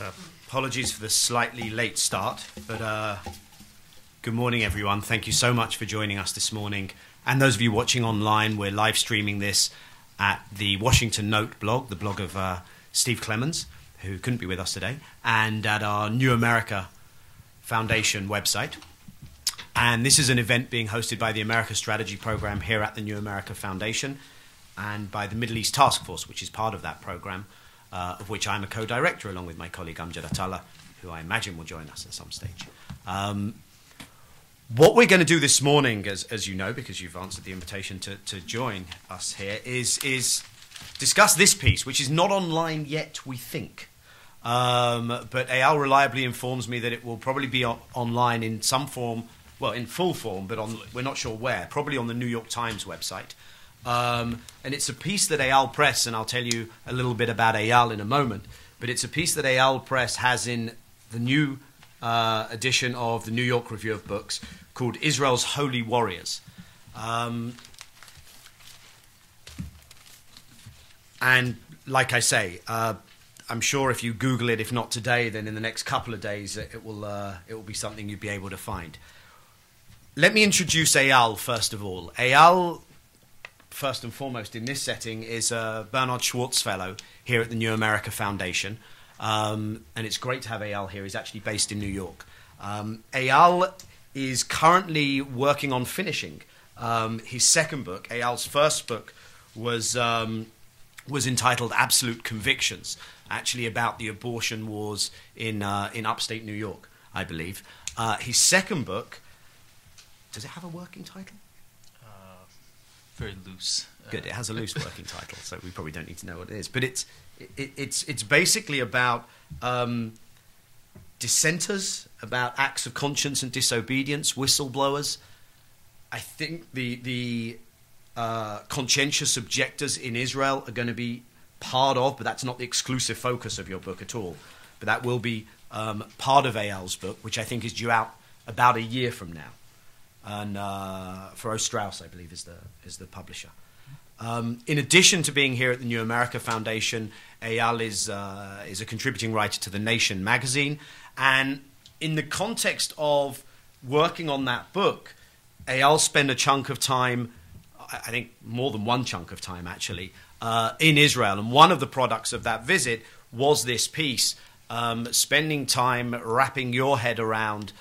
So apologies for the slightly late start, but good morning, everyone. Thank you so much for joining us this morning. And those of you watching online, we're live streaming this at the Washington Note blog, the blog of Steve Clemens, who couldn't be with us today, and at our New America Foundation website. And this is an event being hosted by the America Strategy Program here at the New America Foundation and by the Middle East Task Force, which is part of that program, of which I'm a co-director along with my colleague Amjad Attallah, who I imagine will join us at some stage. What we're going to do this morning, as you know, because you've answered the invitation to join us here, is discuss this piece, which is not online yet, we think. But Eyal reliably informs me that it will probably be online in some form, well, in full form, but we're not sure where, probably on the New York Times website. And it's a piece that Eyal Press, and I'll tell you a little bit about Eyal in a moment, but it's a piece that Eyal Press has in the new edition of the New York Review of Books called Israel's Holy Warriors. And like I say, I'm sure if you Google it, if not today, then in the next couple of days, it will be something you'd be able to find. Let me introduce Eyal first of all. Eyal, first and foremost in this setting, is a Bernard Schwartz Fellow here at the New America Foundation. And it's great to have Eyal here. He's actually based in New York. Eyal is currently working on finishing his second book. Eyal's first book was entitled Absolute Convictions, actually about the abortion wars in upstate New York, I believe. His second book, does it have a working title? Very loose. Good. It has a loose working title, so we probably don't need to know what it is. But it's basically about dissenters, about acts of conscience and disobedience, whistleblowers. I think the conscientious objectors in Israel are going to be part of, but that's not the exclusive focus of your book at all. But that will be part of Eyal's book, which I think is due out about a year from now. And for O. Strauss, I believe, is the publisher. In addition to being here at the New America Foundation, Eyal is a contributing writer to The Nation magazine. And in the context of working on that book, Eyal spent a chunk of time, I think more than one chunk of time actually, in Israel. And one of the products of that visit was this piece, spending time wrapping your head around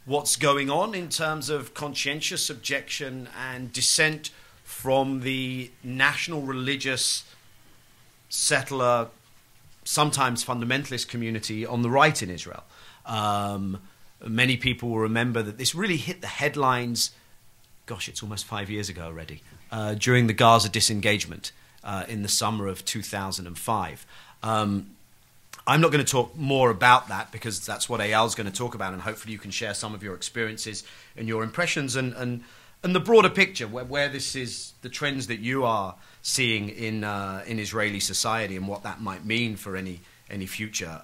what's going on in terms of conscientious objection and dissent from the national religious settler, sometimes fundamentalist community on the right in Israel. Many people will remember that this really hit the headlines, gosh, it's almost 5 years ago already, during the Gaza disengagement in the summer of 2005. I'm not going to talk more about that because that's what Eyal's going to talk about, and hopefully you can share some of your experiences and your impressions and the broader picture, where this is, the trends that you are seeing in Israeli society and what that might mean for any future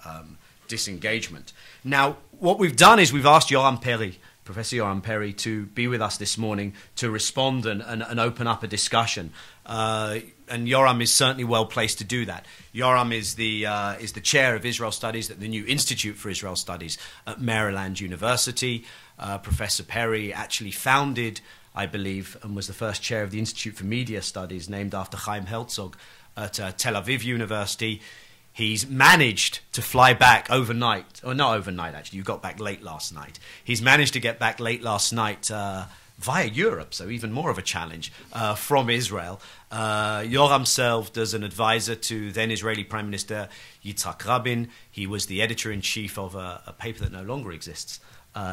disengagement. Now, what we've done is we've asked Yoram Perry, Professor Yoram Perry, to be with us this morning to respond and open up a discussion. And Yoram is certainly well placed to do that. Yoram is the chair of Israel Studies at the new Institute for Israel Studies at Maryland University. Professor Perry actually founded, I believe, and was the first chair of the Institute for Media Studies, named after Chaim Herzog at Tel Aviv University. He's managed to fly back overnight, or not overnight actually, you got back late last night. He's managed to get back late last night via Europe, so even more of a challenge, from Israel. Yoram served as an advisor to then Israeli Prime Minister Yitzhak Rabin. He was the editor-in-chief of a paper that no longer exists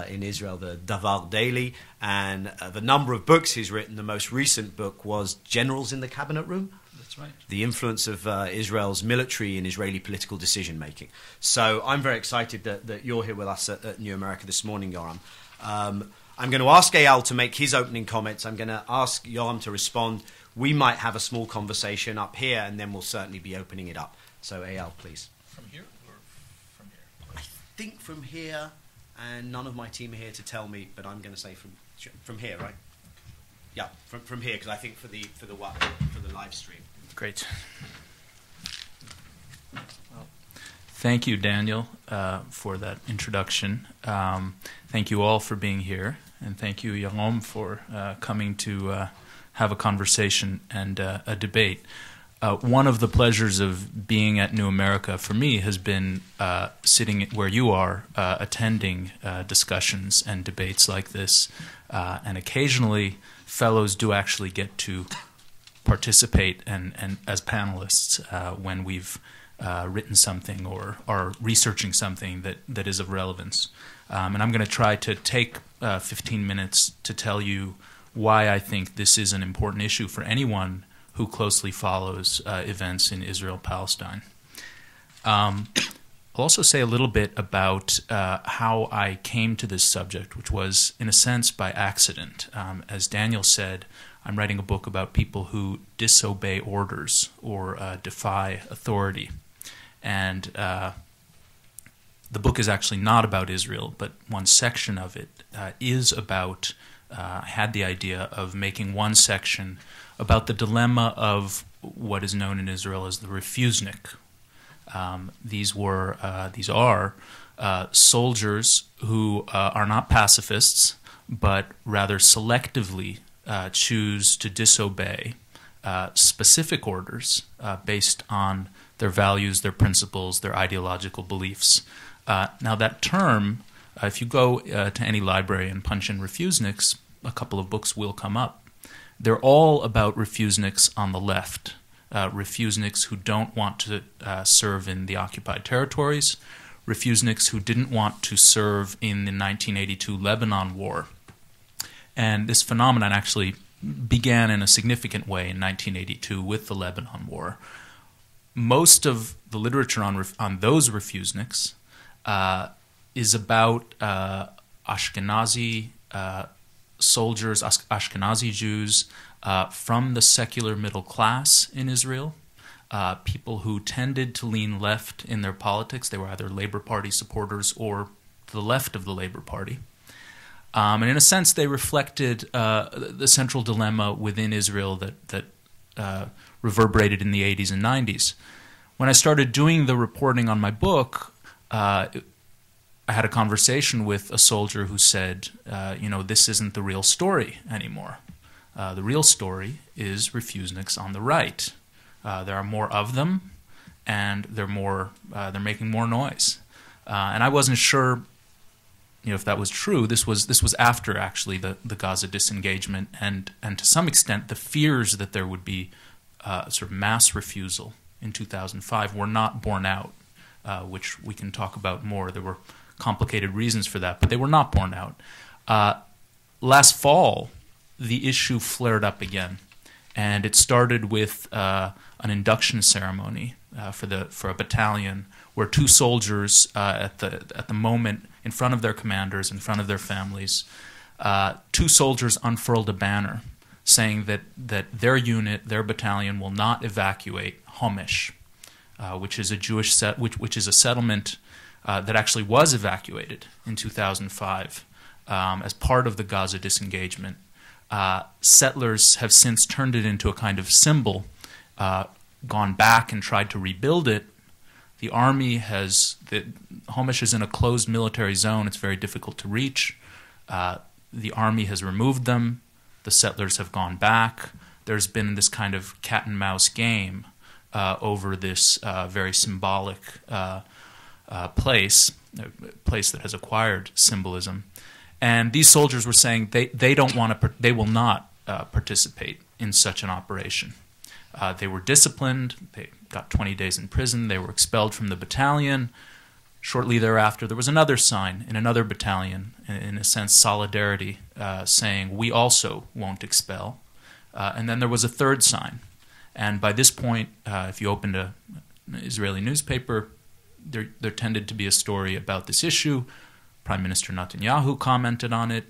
in Israel, the Davar Daily, and the number of books he's written. The most recent book was Generals in the Cabinet Room. That's right. The influence of Israel's military in Israeli political decision-making. So I'm very excited that you're here with us at New America this morning, Yoram. I'm going to ask Eyal to make his opening comments. I'm going to ask Yoram to respond. We might have a small conversation up here, and then we'll certainly be opening it up. So Eyal, please. From here or from here? I think from here, and none of my team are here to tell me, but I'm going to say from here, right? Yeah, from here, because I think for the live stream. Great. Well, Thank you, Daniel, for that introduction. Thank you all for being here, and thank you, Yoram, for coming to have a conversation and a debate. One of the pleasures of being at New America for me has been sitting where you are, attending discussions and debates like this, and occasionally fellows do actually get to participate and as panelists when we've written something or are researching something that is of relevance. And I'm going to try to take 15 minutes to tell you why I think this is an important issue for anyone who closely follows events in Israel-Palestine. I'll also say a little bit about how I came to this subject, which was, in a sense, by accident. As Daniel said, I'm writing a book about people who disobey orders or defy authority. And the book is actually not about Israel, but one section of it is about, I had the idea of making one section about the dilemma of what is known in Israel as the refusnik. These are soldiers who are not pacifists, but rather selectively choose to disobey specific orders based on their values, their principles, their ideological beliefs. Now that term, if you go to any library and punch in refuseniks, a couple of books will come up. They're all about refuseniks on the left, refuseniks who don't want to serve in the occupied territories, refuseniks who didn't want to serve in the 1982 Lebanon War. And this phenomenon actually began in a significant way in 1982 with the Lebanon War. Most of the literature on those refuseniks is about Ashkenazi soldiers, Ashkenazi Jews from the secular middle class in Israel, people who tended to lean left in their politics. They were either Labor Party supporters or to the left of the Labor Party. And in a sense, they reflected the central dilemma within Israel that reverberated in the 80s and 90s. When I started doing the reporting on my book, I had a conversation with a soldier who said, this isn't the real story anymore. The real story is refuseniks on the right. There are more of them, and they're making more noise. And I wasn't sure if that was true. This was after actually the Gaza disengagement, and to some extent the fears that there would be sort of mass refusal in 2005 were not borne out, which we can talk about more. There were complicated reasons for that, but they were not borne out. Last fall, the issue flared up again, and it started with an induction ceremony for a battalion where two soldiers at the moment, in front of their commanders, in front of their families, two soldiers unfurled a banner saying that their unit, their battalion, will not evacuate Homesh, which is a Jewish which is a settlement that actually was evacuated in 2005 as part of the Gaza disengagement. Settlers have since turned it into a kind of symbol, gone back and tried to rebuild it. The army Homesh is in a closed military zone. It's very difficult to reach. The army has removed them. The settlers have gone back. There's been this kind of cat and mouse game over this very symbolic place that has acquired symbolism. And these soldiers were saying they don't want to, they will not participate in such an operation. They were disciplined. They got 20 days in prison. They were expelled from the battalion. Shortly thereafter, there was another sign in another battalion, in a sense, solidarity, saying, we also won't expel. And then there was a third sign. And by this point, if you opened an Israeli newspaper, there tended to be a story about this issue. Prime Minister Netanyahu commented on it.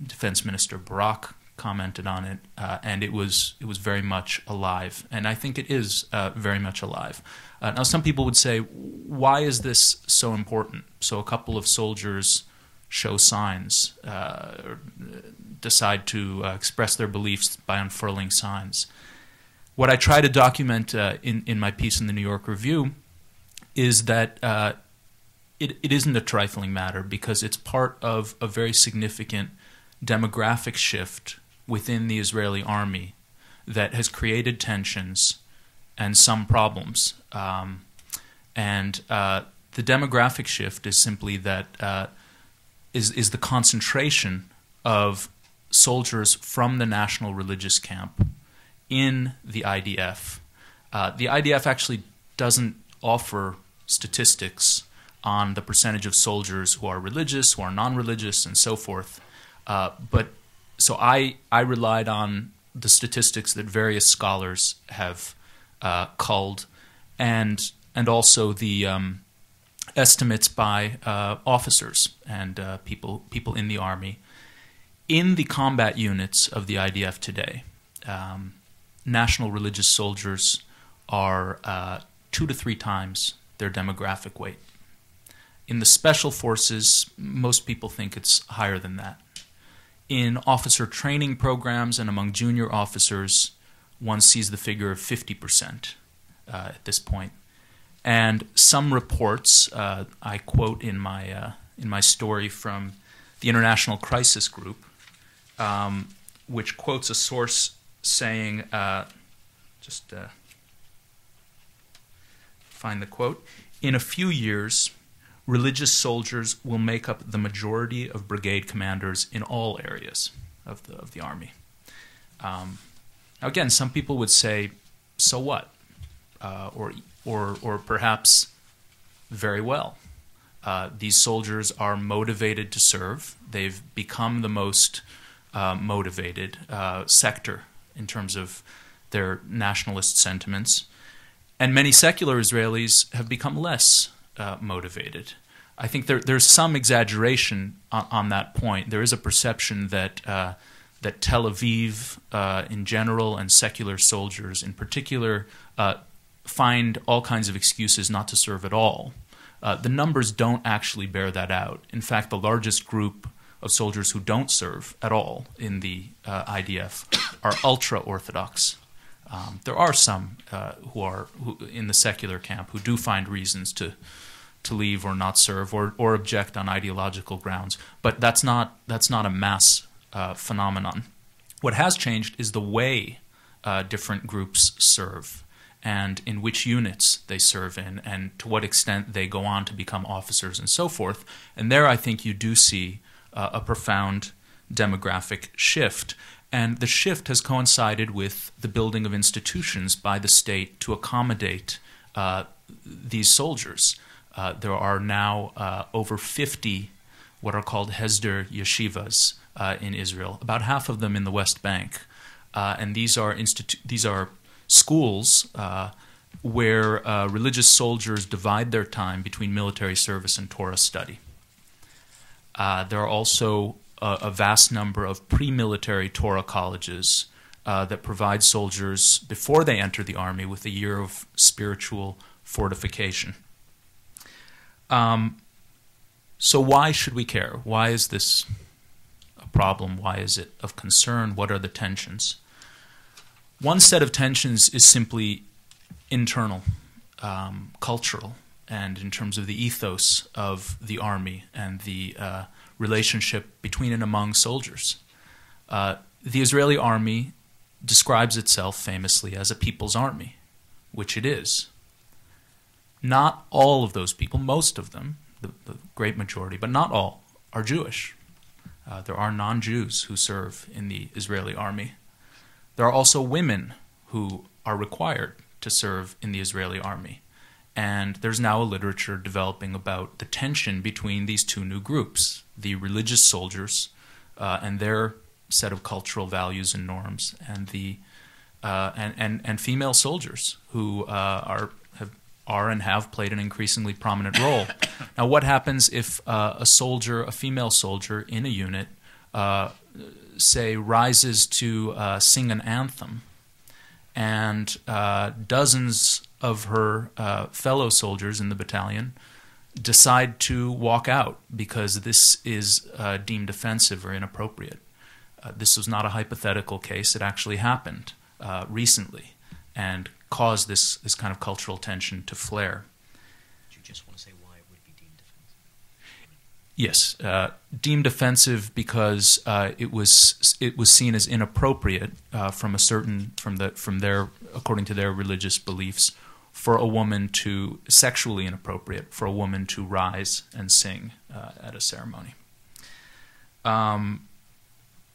Defense Minister Barak commented on it, and it was very much alive, and I think it is very much alive. Now, some people would say, why is this so important? So a couple of soldiers show signs, or decide to express their beliefs by unfurling signs. What I try to document in my piece in the New York Review is that it isn't a trifling matter because it's part of a very significant demographic shift within the Israeli army that has created tensions and some problems. And the demographic shift is simply that is the concentration of soldiers from the national religious camp in the IDF. The IDF actually doesn't offer statistics on the percentage of soldiers who are religious, who are non-religious, and so forth. But so I relied on the statistics that various scholars have culled, and also the estimates by officers and people in the army. In the combat units of the IDF today, national religious soldiers are 2 to 3 times their demographic weight. In the special forces, most people think it's higher than that. In officer training programs and among junior officers, one sees the figure of 50% at this point. And some reports, I quote in my story from the International Crisis Group, which quotes a source saying, find the quote, "In a few years, religious soldiers will make up the majority of brigade commanders in all areas of the army." Now again, some people would say, so what? Or perhaps very well. These soldiers are motivated to serve. They've become the most motivated sector in terms of their nationalist sentiments. And many secular Israelis have become less motivated. I think there's some exaggeration on that point. There is a perception that that Tel Aviv in general and secular soldiers in particular find all kinds of excuses not to serve at all. The numbers don't actually bear that out. In fact, the largest group of soldiers who don't serve at all in the IDF are ultra-Orthodox. There are some who in the secular camp who do find reasons to leave or not serve or object on ideological grounds, but that's not a mass phenomenon. What has changed is the way different groups serve and in which units they serve in and to what extent they go on to become officers and so forth. And there I think you do see a profound demographic shift. And the shift has coincided with the building of institutions by the state to accommodate these soldiers. There are now over 50 what are called Hesder yeshivas in Israel, about half of them in the West Bank. And these are schools where religious soldiers divide their time between military service and Torah study. There are also a vast number of pre-military Torah colleges that provide soldiers, before they enter the army, with a year of spiritual fortification. So why should we care? Why is this a problem? Why is it of concern? What are the tensions? One set of tensions is simply internal, cultural, and in terms of the ethos of the army and the relationship between and among soldiers. The Israeli army describes itself famously as a people's army, which it is. Not all of those people, most of them, the great majority, but not all, are Jewish. There are non-Jews who serve in the Israeli army. There are also women who are required to serve in the Israeli army. And there's now a literature developing about the tension between these two new groups, the religious soldiers and their set of cultural values and norms, and the and female soldiers who are and have played an increasingly prominent role. Now, what happens if a female soldier in a unit, say, rises to sing an anthem, and dozens of her fellow soldiers in the battalion decide to walk out because this is deemed offensive or inappropriate? This was not a hypothetical case. It actually happened recently and caused this kind of cultural tension to flare. just want to say why it would be deemed offensive? Yes, deemed offensive because it was seen as inappropriate according to their religious beliefs, for a woman to sexually inappropriate for a woman to rise and sing at a ceremony.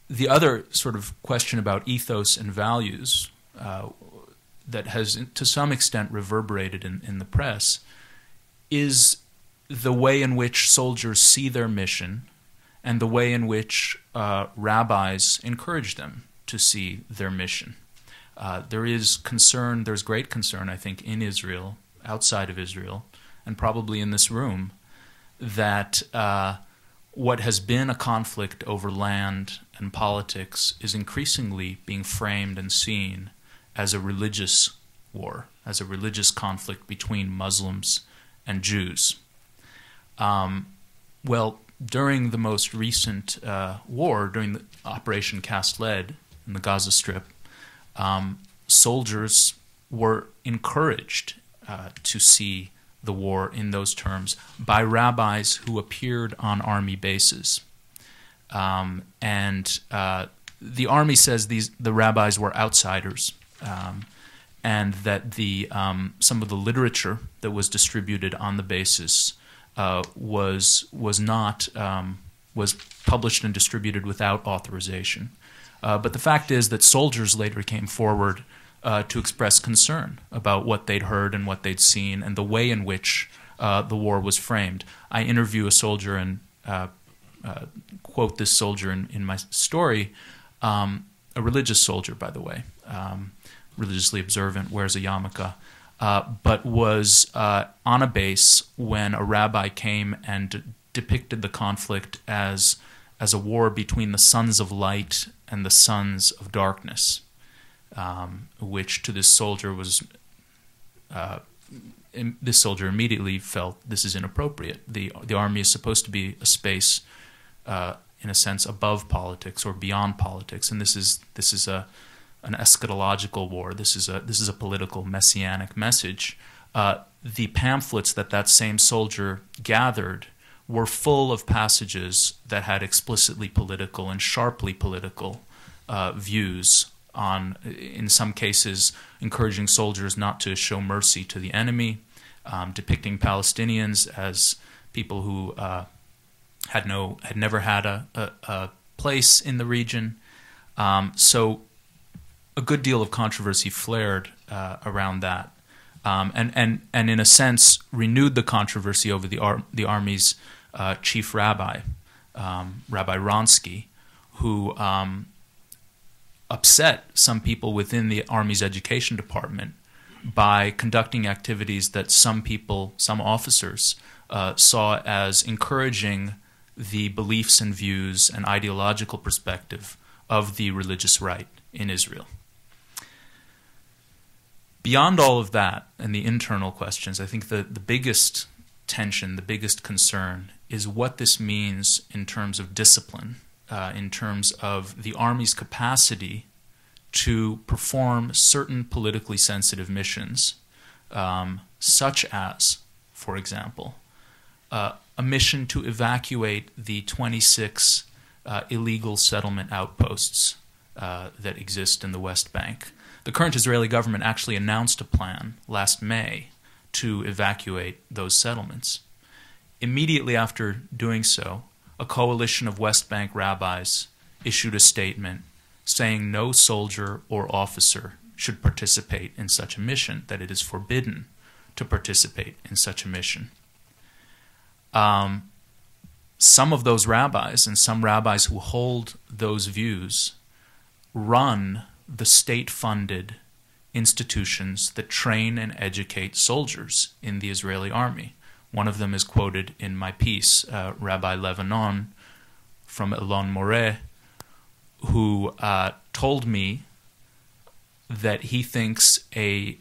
The other sort of question about ethos and values that has to some extent reverberated in the press is the way in which soldiers see their mission and the way in which rabbis encourage them to see their mission. There's great concern, I think, in Israel, outside of Israel, and probably in this room, that what has been a conflict over land and politics is increasingly being framed and seen as a religious war, as a religious conflict between Muslims and Jews. Well, during the most recent war, during the Operation Cast Lead in the Gaza Strip, soldiers were encouraged to see the war in those terms by rabbis who appeared on army bases. And the army says the rabbis were outsiders, and that some of the literature that was distributed on the basis was published and distributed without authorization. But the fact is that soldiers later came forward to express concern about what they'd heard and what they'd seen and the way in which the war was framed. I interview a soldier and quote this soldier in my story, a religious soldier, by the way, religiously observant, wears a yarmulke, but was on a base when a rabbi came and depicted the conflict as a war between the sons of light and the sons of darkness, which to this soldier was, this soldier immediately felt this is inappropriate. The army is supposed to be a space, in a sense, above politics or beyond politics, and this is an eschatological war. This is a political messianic message. The pamphlets that same soldier gathered were full of passages that had explicitly political and sharply political views on, in some cases, encouraging soldiers not to show mercy to the enemy, depicting Palestinians as people who had never had a place in the region. So a good deal of controversy flared around that, and in a sense renewed the controversy over the army's chief rabbi, Rabbi Ronsky, who upset some people within the Army's education department by conducting activities that some officers, saw as encouraging the beliefs and views and ideological perspective of the religious right in Israel. Beyond all of that and the internal questions, I think the biggest tension, the biggest concern is what this means in terms of discipline, in terms of the Army's capacity to perform certain politically sensitive missions, such as, for example, a mission to evacuate the 26 illegal settlement outposts that exist in the West Bank. The current Israeli government actually announced a plan last May to evacuate those settlements. Immediately after doing so, a coalition of West Bank rabbis issued a statement saying no soldier or officer should participate in such a mission, that it is forbidden to participate in such a mission. Some of those rabbis and some rabbis who hold those views run the state-funded institutions that train and educate soldiers in the Israeli army. One of them is quoted in my piece, Rabbi Levanon from Elon Moreh, who told me that he thinks a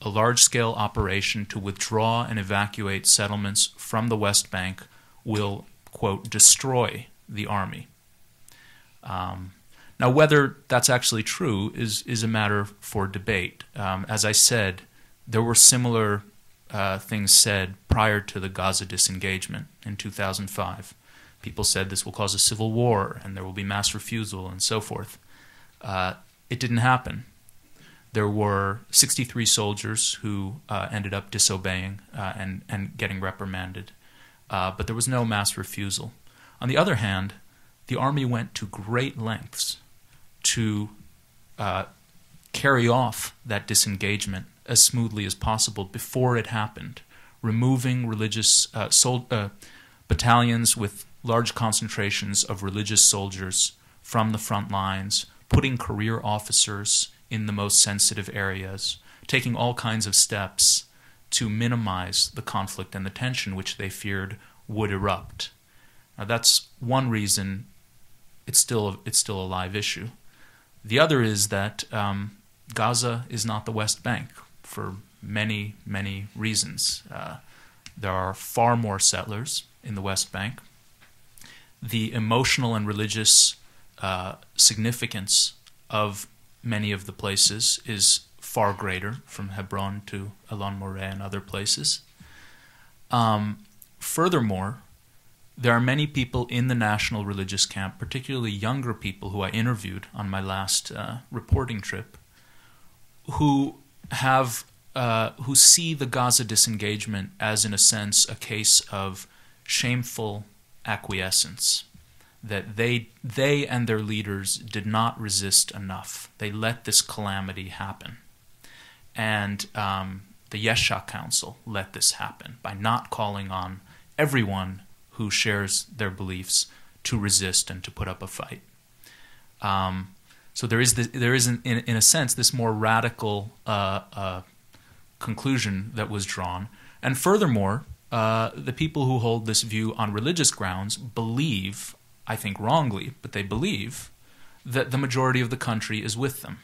large-scale operation to withdraw and evacuate settlements from the West Bank will, quote, destroy the army. Now, whether that's actually true is a matter for debate. As I said, there were similar things said prior to the Gaza disengagement in 2005. People said this will cause a civil war and there will be mass refusal and so forth. It didn't happen. There were 63 soldiers who ended up disobeying and getting reprimanded. But there was no mass refusal. On the other hand, the army went to great lengths to carry off that disengagement as smoothly as possible before it happened, removing religious battalions with large concentrations of religious soldiers from the front lines, putting career officers in the most sensitive areas, taking all kinds of steps to minimize the conflict and the tension which they feared would erupt. Now, that's one reason it's still a live issue. The other is that Gaza is not the West Bank for many, many reasons. There are far more settlers in the West Bank. The emotional and religious significance of many of the places is far greater, from Hebron to Elon Moreh and other places. Furthermore, there are many people in the national religious camp, particularly younger people who I interviewed on my last reporting trip, who see the Gaza disengagement as, in a sense, a case of shameful acquiescence, that they and their leaders did not resist enough. They let this calamity happen. And the Yesha Council let this happen by not calling on everyone who shares their beliefs to resist and to put up a fight. So there is in a sense this more radical conclusion that was drawn. And furthermore, the people who hold this view on religious grounds believe, I think wrongly, but they believe that the majority of the country is with them.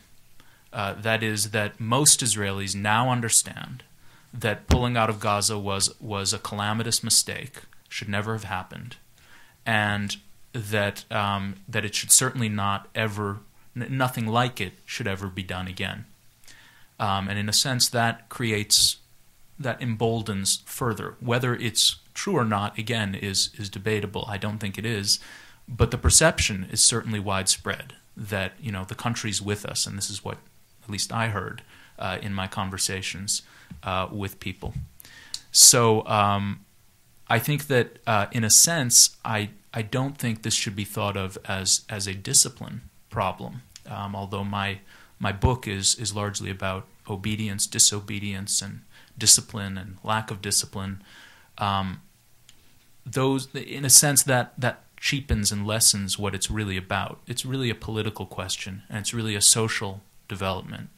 That is, that most Israelis now understand that pulling out of Gaza was a calamitous mistake, should never have happened, and that it should certainly not ever, nothing like it should ever be done again. And in a sense, that emboldens further. Whether it's true or not, again, is debatable. I don't think it is, but the perception is certainly widespread that the country's with us, and this is what at least I heard in my conversations with people. So I think that in a sense, I don't think this should be thought of as a discipline problem, although my book is largely about obedience, disobedience, and discipline and lack of discipline. Those, in a sense, that cheapens and lessens what it's really about. It's really a political question, and it's really a social development.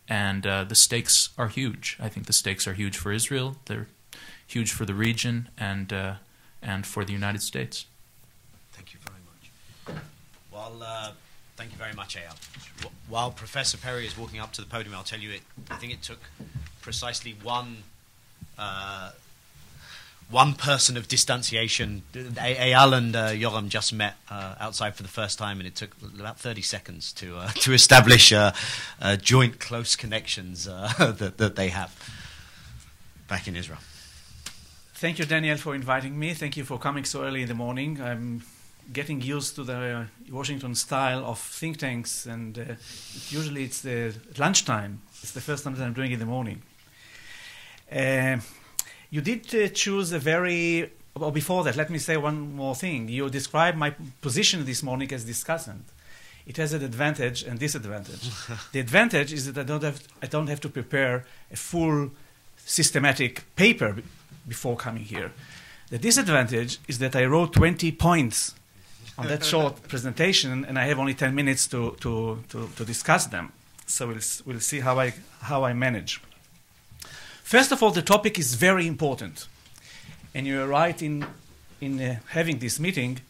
And the stakes are huge. I think the stakes are huge for Israel. They're huge for the region and for the United States. Thank you very much. Thank you very much, Eyal. While Professor Perry is walking up to the podium, I'll tell you I think it took precisely one person of distanciation. Eyal and Yoram just met outside for the first time, and it took about 30 seconds to establish joint close connections that they have back in Israel. Thank you, Daniel, for inviting me. Thank you for coming so early in the morning. I'm getting used to the Washington style of think tanks, and usually it's lunchtime. It's the first time that I'm doing it in the morning. You did choose a very... Well, before that, let me say one more thing. You described my position this morning as discussant. It has an advantage and disadvantage. The advantage is that I don't have to prepare a full systematic paper before coming here. The disadvantage is that I wrote 20 points on that short presentation, and I have only 10 minutes to discuss them. So we'll see how I manage. First of all, the topic is very important, and you're right in having this meeting,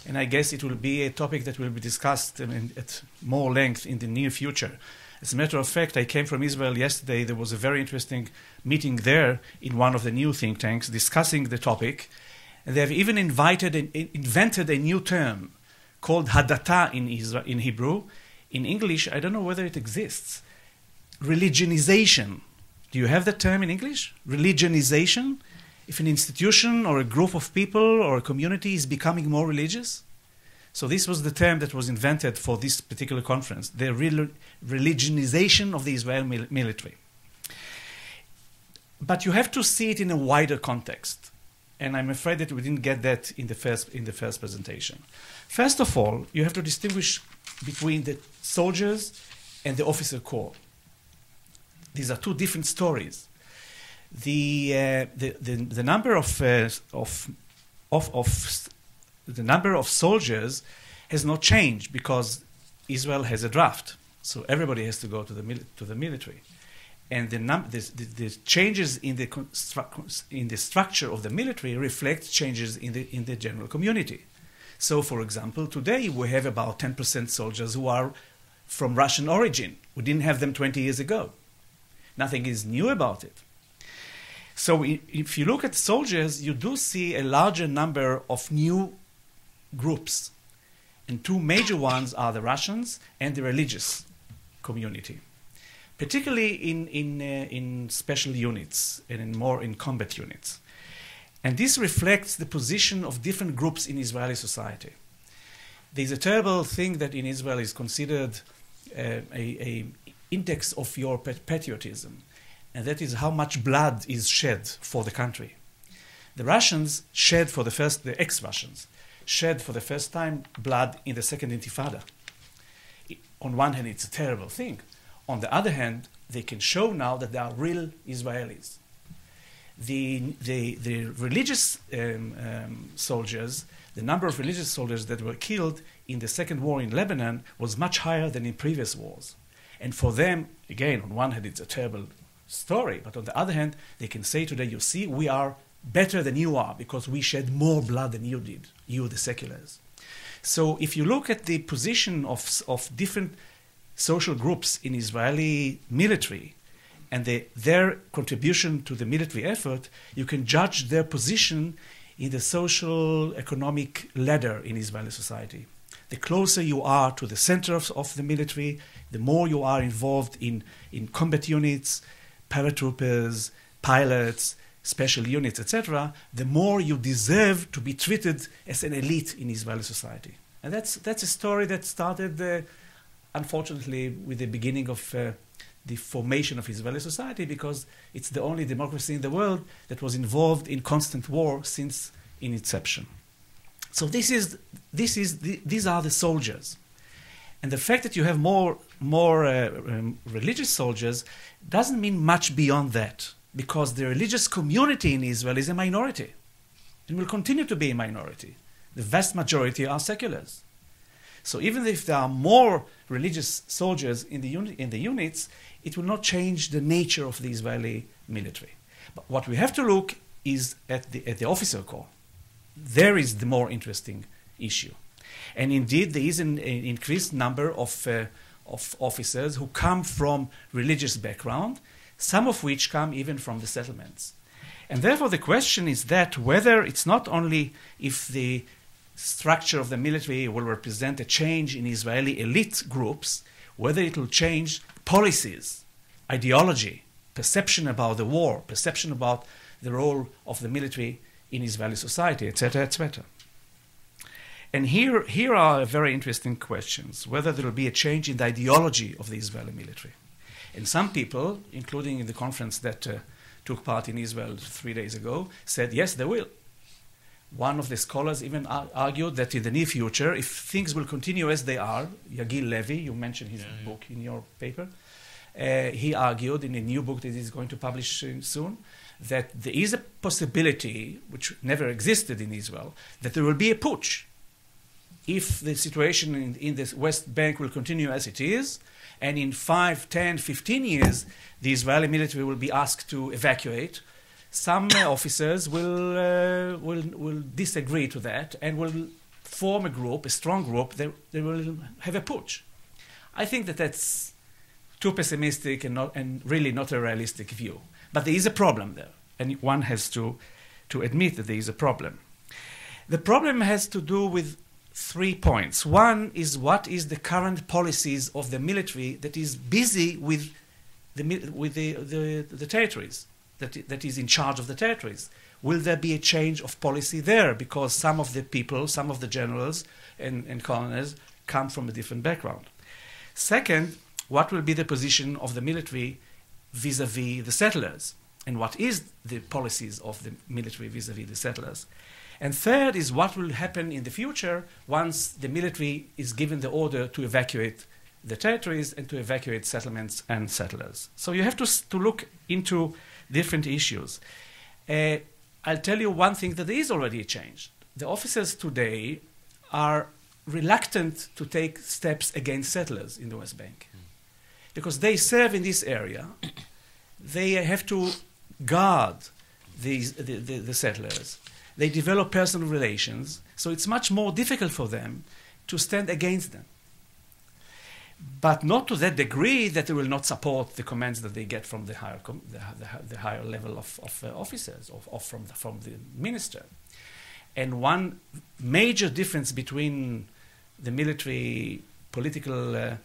and I guess it will be a topic that will be discussed at more length in the near future. As a matter of fact, I came from Israel yesterday. There was a very interesting meeting there in one of the new think tanks discussing the topic, and they have even invented a new term called hadata in Hebrew. In English, I don't know whether it exists. Religionization Do you have that term in English? Religionization? If an institution or a group of people or a community is becoming more religious? So this was the term that was invented for this particular conference, the religionization of the Israeli military. But you have to see it in a wider context. And I'm afraid that we didn't get that in the first presentation. First of all, you have to distinguish between the soldiers and the officer corps. These are two different stories. The number the number of soldiers has not changed because Israel has a draft, so everybody has to go to the military, and the changes in the structure of the military reflect changes in the general community. So, for example, today we have about 10% soldiers who are from Russian origin. We didn't have them 20 years ago. Nothing is new about it. So if you look at soldiers, you do see a larger number of new groups. And two major ones are the Russians and the religious community, particularly in special units and more in combat units. And this reflects the position of different groups in Israeli society. There's a terrible thing that in Israel is considered an index of your patriotism, and that is how much blood is shed for the country. The Russians shed for the ex-Russians shed for the first time blood in the Second Intifada. On one hand, it's a terrible thing. On the other hand, they can show now that they are real Israelis. The religious soldiers, the number of religious soldiers that were killed in the second war in Lebanon was much higher than in previous wars. And for them, again, on one hand, it's a terrible story, but on the other hand, they can say today, you see, we are better than you are because we shed more blood than you did, you the seculars. So if you look at the position of different social groups in Israeli military and their contribution to the military effort, you can judge their position in the social economic ladder in Israeli society. The closer you are to the center of the military, the more you are involved in combat units, paratroopers, pilots, special units, etc., the more you deserve to be treated as an elite in Israeli society. And that's a story that started, unfortunately, with the beginning of the formation of Israeli society, because it's the only democracy in the world that was involved in constant war since its inception. So these are the soldiers. And the fact that you have more religious soldiers doesn't mean much beyond that, because the religious community in Israel is a minority and will continue to be a minority. The vast majority are seculars. So even if there are more religious soldiers in the units, it will not change the nature of the Israeli military. But what we have to look is at the officer corps. There is the more interesting issue. And indeed, there is an increased number of officers who come from religious background, some of which come even from the settlements. And therefore, the question is that whether it's not only if the structure of the military will represent a change in Israeli elite groups, whether it will change policies, ideology, perception about the war, perception about the role of the military in Israeli society, etc., etc. And here are very interesting questions, whether there will be a change in the ideology of the Israeli military. And some people, including in the conference that took part in Israel 3 days ago, said, yes, there will. One of the scholars even argued that in the near future, if things will continue as they are, Yagil Levy, you mentioned his book in your paper, he argued in a new book that he's going to publish soon, that there is a possibility, which never existed in Israel, that there will be a putsch. If the situation in the West Bank will continue as it is, and in 5, 10, 15 years, the Israeli military will be asked to evacuate, some officers will disagree to that and will form a group, a strong group, they will have a putsch. I think that that's too pessimistic and really not a realistic view. But there is a problem there, and one has to admit that there is a problem. The problem has to do with 3 points. One is what is the current policies of the military that is busy with the territories, that is in charge of the territories? Will there be a change of policy there? Because some of the people, some of the generals and colonels come from a different background. Second, what will be the position of the military vis-à-vis the settlers? And what is the policies of the military vis-à-vis the settlers? And third is what will happen in the future once the military is given the order to evacuate the territories and to evacuate settlements and settlers. So you have to look into different issues. I'll tell you one thing that is already a change. The officers today are reluctant to take steps against settlers in the West Bank because they serve in this area. They have to guard the settlers. They develop personal relations, so it's much more difficult for them to stand against them. But not to that degree that they will not support the commands that they get from the higher level of officers or from the minister. And one major difference between the military political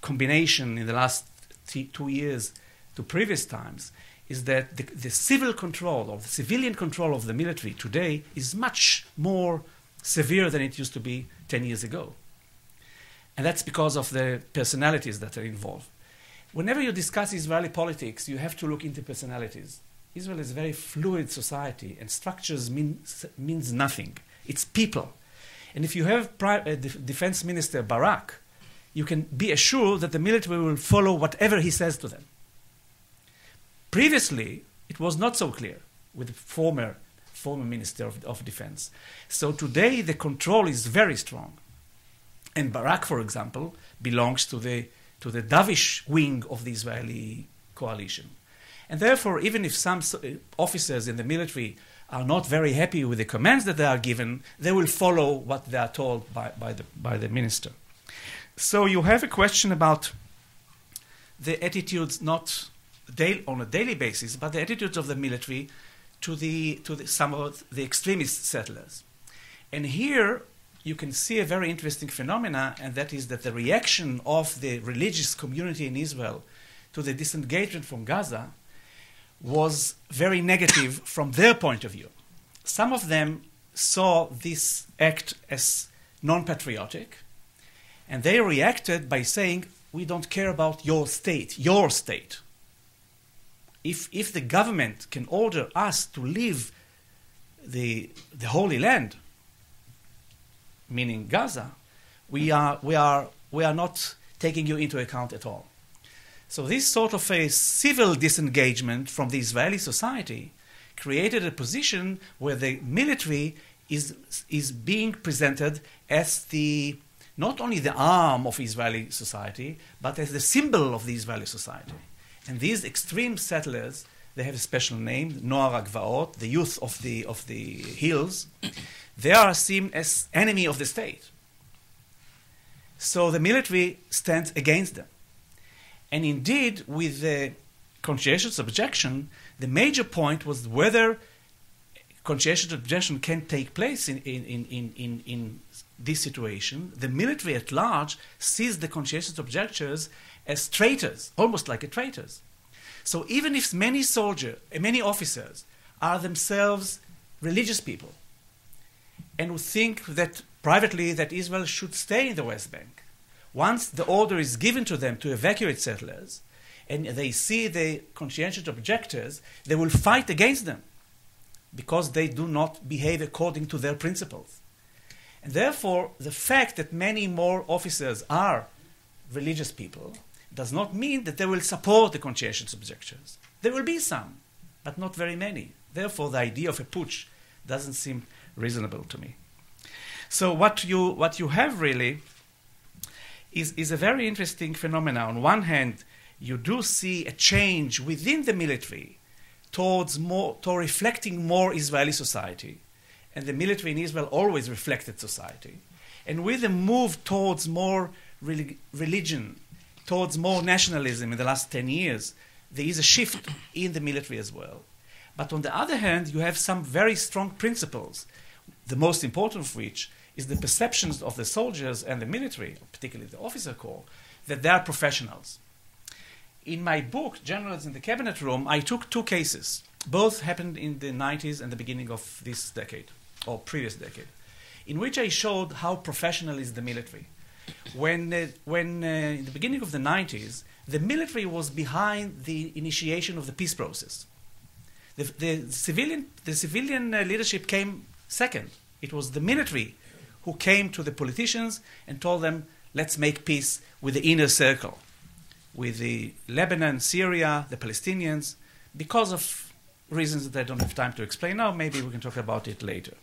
combination in the last 2 years to previous times is that the civil control or the civilian control of the military today is much more severe than it used to be 10 years ago. And that's because of the personalities that are involved. Whenever you discuss Israeli politics, you have to look into personalities. Israel is a very fluid society, and structures means nothing. It's people. And if you have Defense Minister Barak, you can be assured that the military will follow whatever he says to them. Previously, it was not so clear with the former Minister of Defense. So today, the control is very strong. And Barak, for example, belongs to the dovish wing of the Israeli coalition. And therefore, even if some officers in the military are not very happy with the commands that they are given, they will follow what they are told by the minister. So you have a question about the attitudes, not on a daily basis, but the attitudes of the military to some of the extremist settlers. And here you can see a very interesting phenomena, and that is that the reaction of the religious community in Israel to the disengagement from Gaza was very negative from their point of view. Some of them saw this act as non-patriotic, and they reacted by saying, we don't care about your state, your state. If the government can order us to leave the Holy Land, meaning Gaza, we are not taking you into account at all. So this sort of a civil disengagement from the Israeli society created a position where the military is being presented as not only the arm of Israeli society, but as the symbol of the Israeli society. And these extreme settlers, they have a special name, Noar HaGvaot, the youth of the hills. They are seen as enemy of the state. So the military stands against them. And indeed, with the conscientious objection, the major point was whether conscientious objection can take place in this situation. The military at large sees the conscientious objectors as traitors, almost like traitors. So even if many officers are themselves religious people and would think that privately that Israel should stay in the West Bank, once the order is given to them to evacuate settlers and they see the conscientious objectors, they will fight against them because they do not behave according to their principles. And therefore, the fact that many more officers are religious people does not mean that they will support the conscientious objectors. There will be some, but not very many. Therefore, the idea of a putsch doesn't seem reasonable to me. So what you have really is a very interesting phenomenon. On one hand, you do see a change within the military toward reflecting more Israeli society. And the military in Israel always reflected society. And with the move towards more religion, towards more nationalism in the last 10 years, there is a shift in the military as well. But on the other hand, you have some very strong principles, the most important of which is the perceptions of the soldiers and the military, particularly the officer corps, that they are professionals. In my book, Generals in the Cabinet Room, I took two cases. Both happened in the 90s and the beginning of this decade, or previous decade, in which I showed how professional is the military. When in the beginning of the 90s, the military was behind the initiation of the peace process. The civilian leadership came second. It was the military who came to the politicians and told them, let's make peace with the inner circle, with the Lebanon, Syria, the Palestinians, because of reasons that I don't have time to explain now. Maybe we can talk about it later.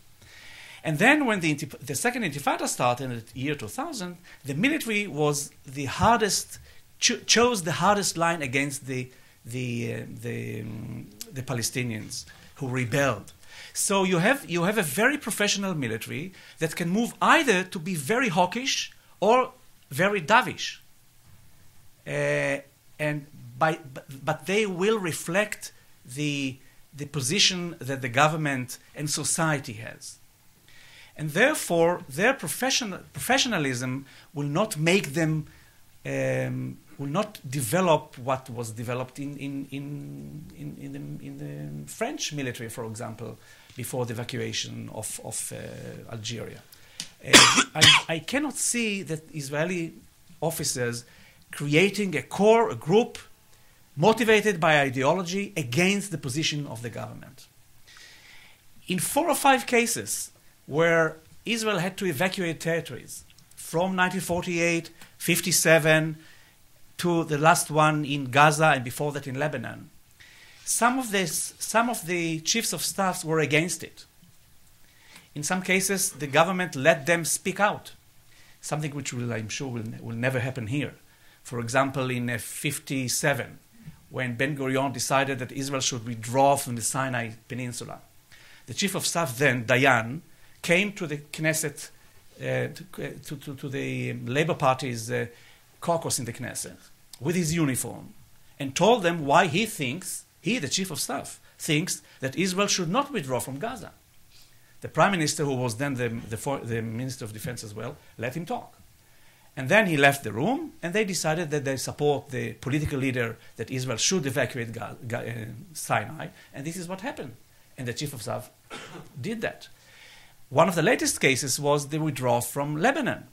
And then when the second Intifada started in the year 2000, the military was the hardest, chose the hardest line against the Palestinians who rebelled. So you have a very professional military that can move either to be very hawkish or very dovish. But they will reflect the position that the government and society has. And therefore, their professionalism will not make them, will not develop what was developed in the French military, for example, before the evacuation of Algeria. I cannot see that Israeli officers creating a group motivated by ideology against the position of the government. In 4 or 5 cases where Israel had to evacuate territories from 1948, 57 to the last one in Gaza and before that in Lebanon, some of the chiefs of staff were against it. In some cases, the government let them speak out, something which I'm sure will never happen here. For example, in 57, when Ben-Gurion decided that Israel should withdraw from the Sinai Peninsula, the chief of staff then, Dayan, came to the Knesset, to the Labour Party's caucus in the Knesset with his uniform and told them why he, the chief of staff, thinks that Israel should not withdraw from Gaza. The prime minister, who was then the minister of defense as well, let him talk. And then he left the room, and they decided that they support the political leader that Israel should evacuate Sinai, and this is what happened. And the chief of staff did that. One of the latest cases was the withdrawal from Lebanon,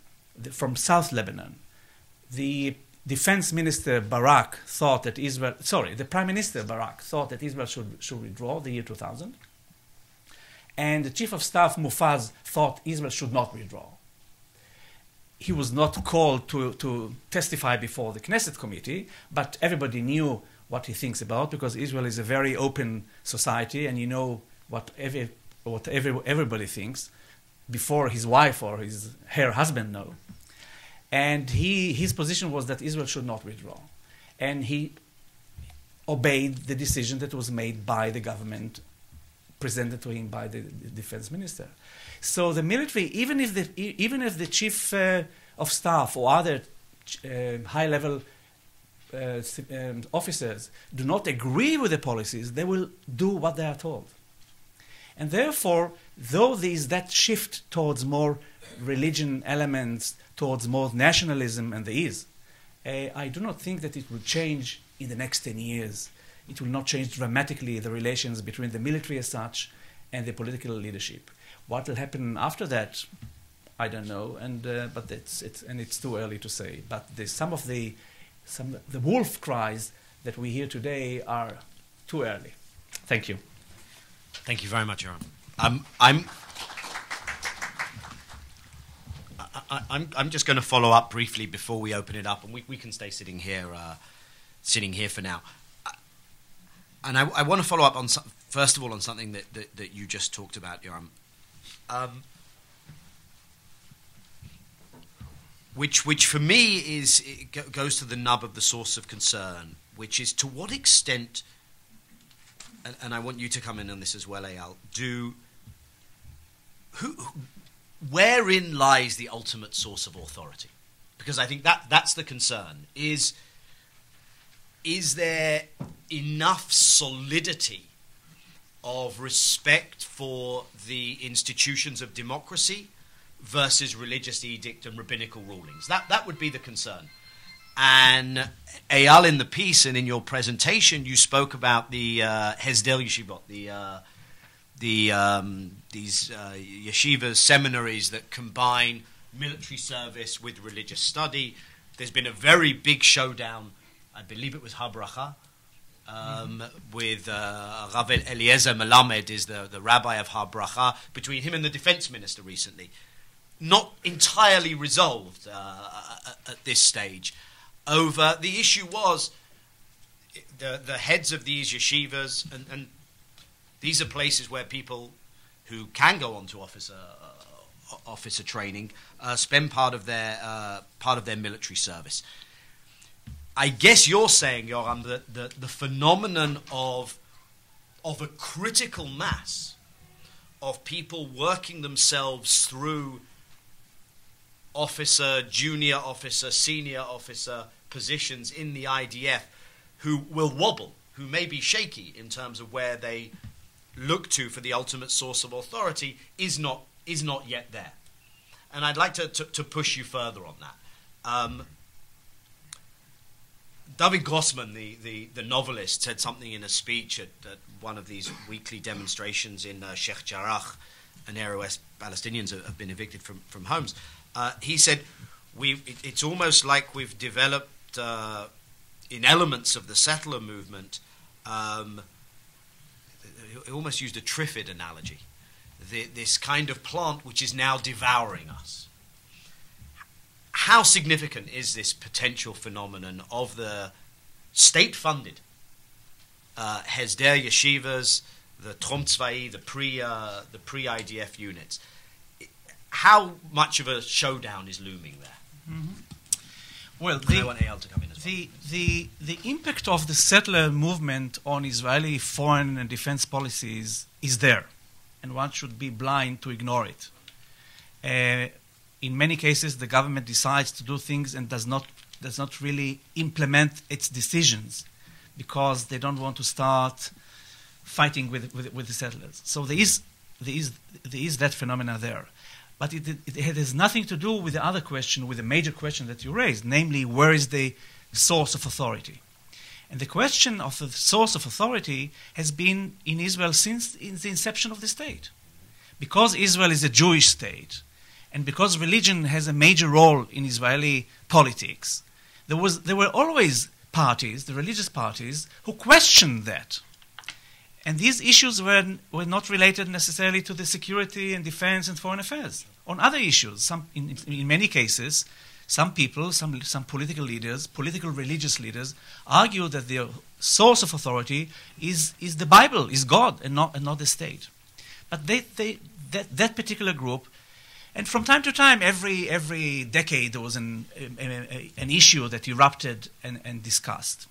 from South Lebanon. The defense minister Barak thought that the prime minister Barak thought that Israel should withdraw the year 2000. And the chief of staff Mufaz thought Israel should not withdraw. He was not called to testify before the Knesset committee, but everybody knew what he thinks about, because Israel is a very open society, and you know what everybody thinks before his wife or her husband know. And his position was that Israel should not withdraw. And he obeyed the decision that was made by the government, presented to him by the defense minister. So the military, even if the chief of staff or other high-level officers do not agree with the policies, they will do what they are told. And therefore, though there is that shift towards more religion elements, towards more nationalism, and there is, I do not think that it will change in the next 10 years. It will not change dramatically the relations between the military as such and the political leadership. What will happen after that, I don't know, but it's too early to say. But some of the wolf cries that we hear today are too early. Thank you. Thank you very much, Yoram. I'm just going to follow up briefly before we open it up, and we can stay sitting here for now. And I want to follow up on first of all on something that you just talked about, Yoram, which for me goes to the nub of the source of concern, which is to what extent, and I want you to come in on this as well, Eyal, wherein lies the ultimate source of authority? Because I think that's the concern. Is there enough solidity of respect for the institutions of democracy versus religious edict and rabbinical rulings? That would be the concern. And Eyal, in the piece and in your presentation, you spoke about the Hesder Yeshivot, these yeshivas, seminaries that combine military service with religious study. There's been a very big showdown, I believe it was Har Bracha, with Rav Eliezer Melamed is the rabbi of Har Bracha, between him and the defense minister recently. Not entirely resolved at this stage. Over the issue was the heads of these yeshivas, and these are places where people who can go on to officer training spend part of their military service. I guess you're saying, Yoram, that the phenomenon of a critical mass of people working themselves through officer, junior officer, senior officer positions in the IDF who will wobble, who may be shaky in terms of where they look to for the ultimate source of authority is not yet there. And I'd like to push you further on that. David Grossman, the novelist, said something in a speech at one of these weekly demonstrations in Sheikh Jarrah, an area where Palestinians have been evicted from homes. He said, it's almost like we've developed, in elements of the settler movement, he almost used a triffid analogy, this kind of plant which is now devouring us. How significant is this potential phenomenon of the state-funded Hesder yeshivas, the Trom Tzvai, the pre-IDF units? How much of a showdown is looming there? Mm-hmm. Well, I want Eyal to come in as well. The impact of the settler movement on Israeli foreign and defense policies is there, and one should be blind to ignore it. In many cases, the government decides to do things and does not really implement its decisions because they don't want to start fighting with the settlers. So there is that phenomena there. But it has nothing to do with the other question, with the major question that you raised, namely, where is the source of authority? And the question of the source of authority has been in Israel since the inception of the state. Because Israel is a Jewish state, and because religion has a major role in Israeli politics, there were always parties, the religious parties, who questioned that. And these issues were not related necessarily to the security and defense and foreign affairs. On other issues, in many cases, some people, some political leaders, political religious leaders, argue that the source of authority is the Bible, is God, and not the state. But that particular group, and from time to time, every decade, there was an issue that erupted and discussed.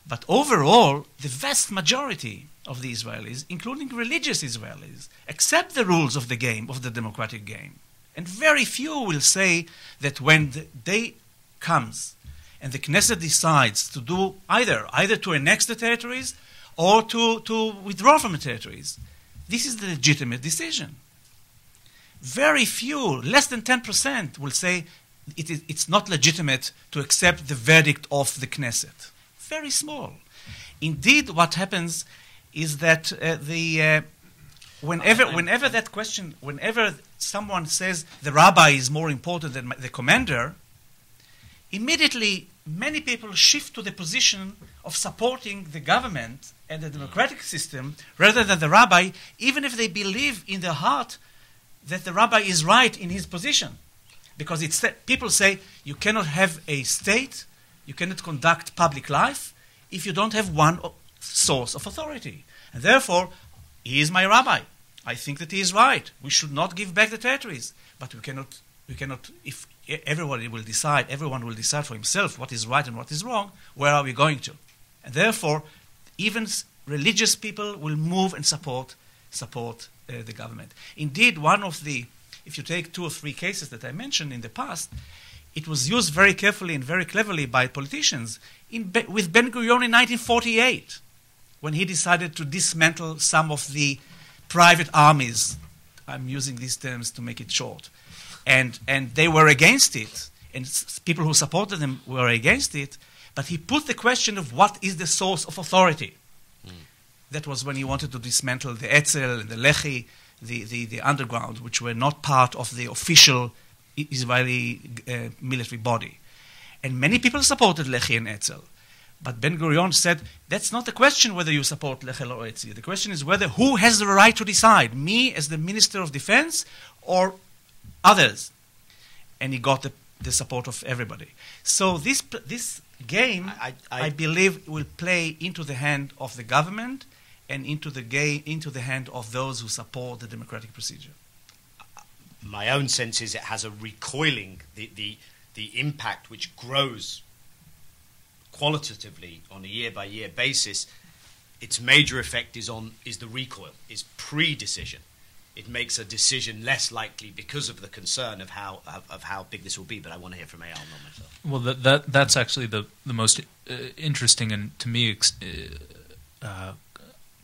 But overall, the vast majority of the Israelis, including religious Israelis, accept the rules of the game, of the democratic game. And very few will say that when the day comes and the Knesset decides to do either to annex the territories or to withdraw from the territories, this is the legitimate decision. Very few, less than 10%, will say it's not legitimate to accept the verdict of the Knesset. Very small. Indeed, what happens is that whenever someone says the rabbi is more important than the commander, immediately many people shift to the position of supporting the government and the democratic system rather than the rabbi, even if they believe in their heart that the rabbi is right in his position. Because people say you cannot have a state, you cannot conduct public life if you don't have one source of authority. And therefore, he is my rabbi. I think that he is right. We should not give back the territories. But we cannot, if everyone will decide for himself what is right and what is wrong, where are we going to? And therefore, even religious people will move and support the government. Indeed, if you take 2 or 3 cases that I mentioned in the past, it was used very carefully and very cleverly by politicians with Ben-Gurion in 1948, when he decided to dismantle some of the private armies. I'm using these terms to make it short. And they were against it. and people who supported him were against it, but he put the question of what is the source of authority. That was when he wanted to dismantle the Etzel and the Lehi, the underground, which were not part of the official Israeli military body. And many people supported Lehi and Etzel. But Ben-Gurion said, that's not the question whether you support Lehi or Etzel. The question is whether who has the right to decide, me as the Minister of Defense or others. And he got the support of everybody. So this game, I believe, will play into the hand of the government and into the hand of those who support the democratic procedure. My own sense is it has a recoiling, the impact which grows qualitatively on a year-by-year basis. Its major effect is the recoil, is pre-decision. It makes a decision less likely because of the concern of how big this will be. But I want to hear from Eyal, not myself. Well, that's actually the most interesting and to me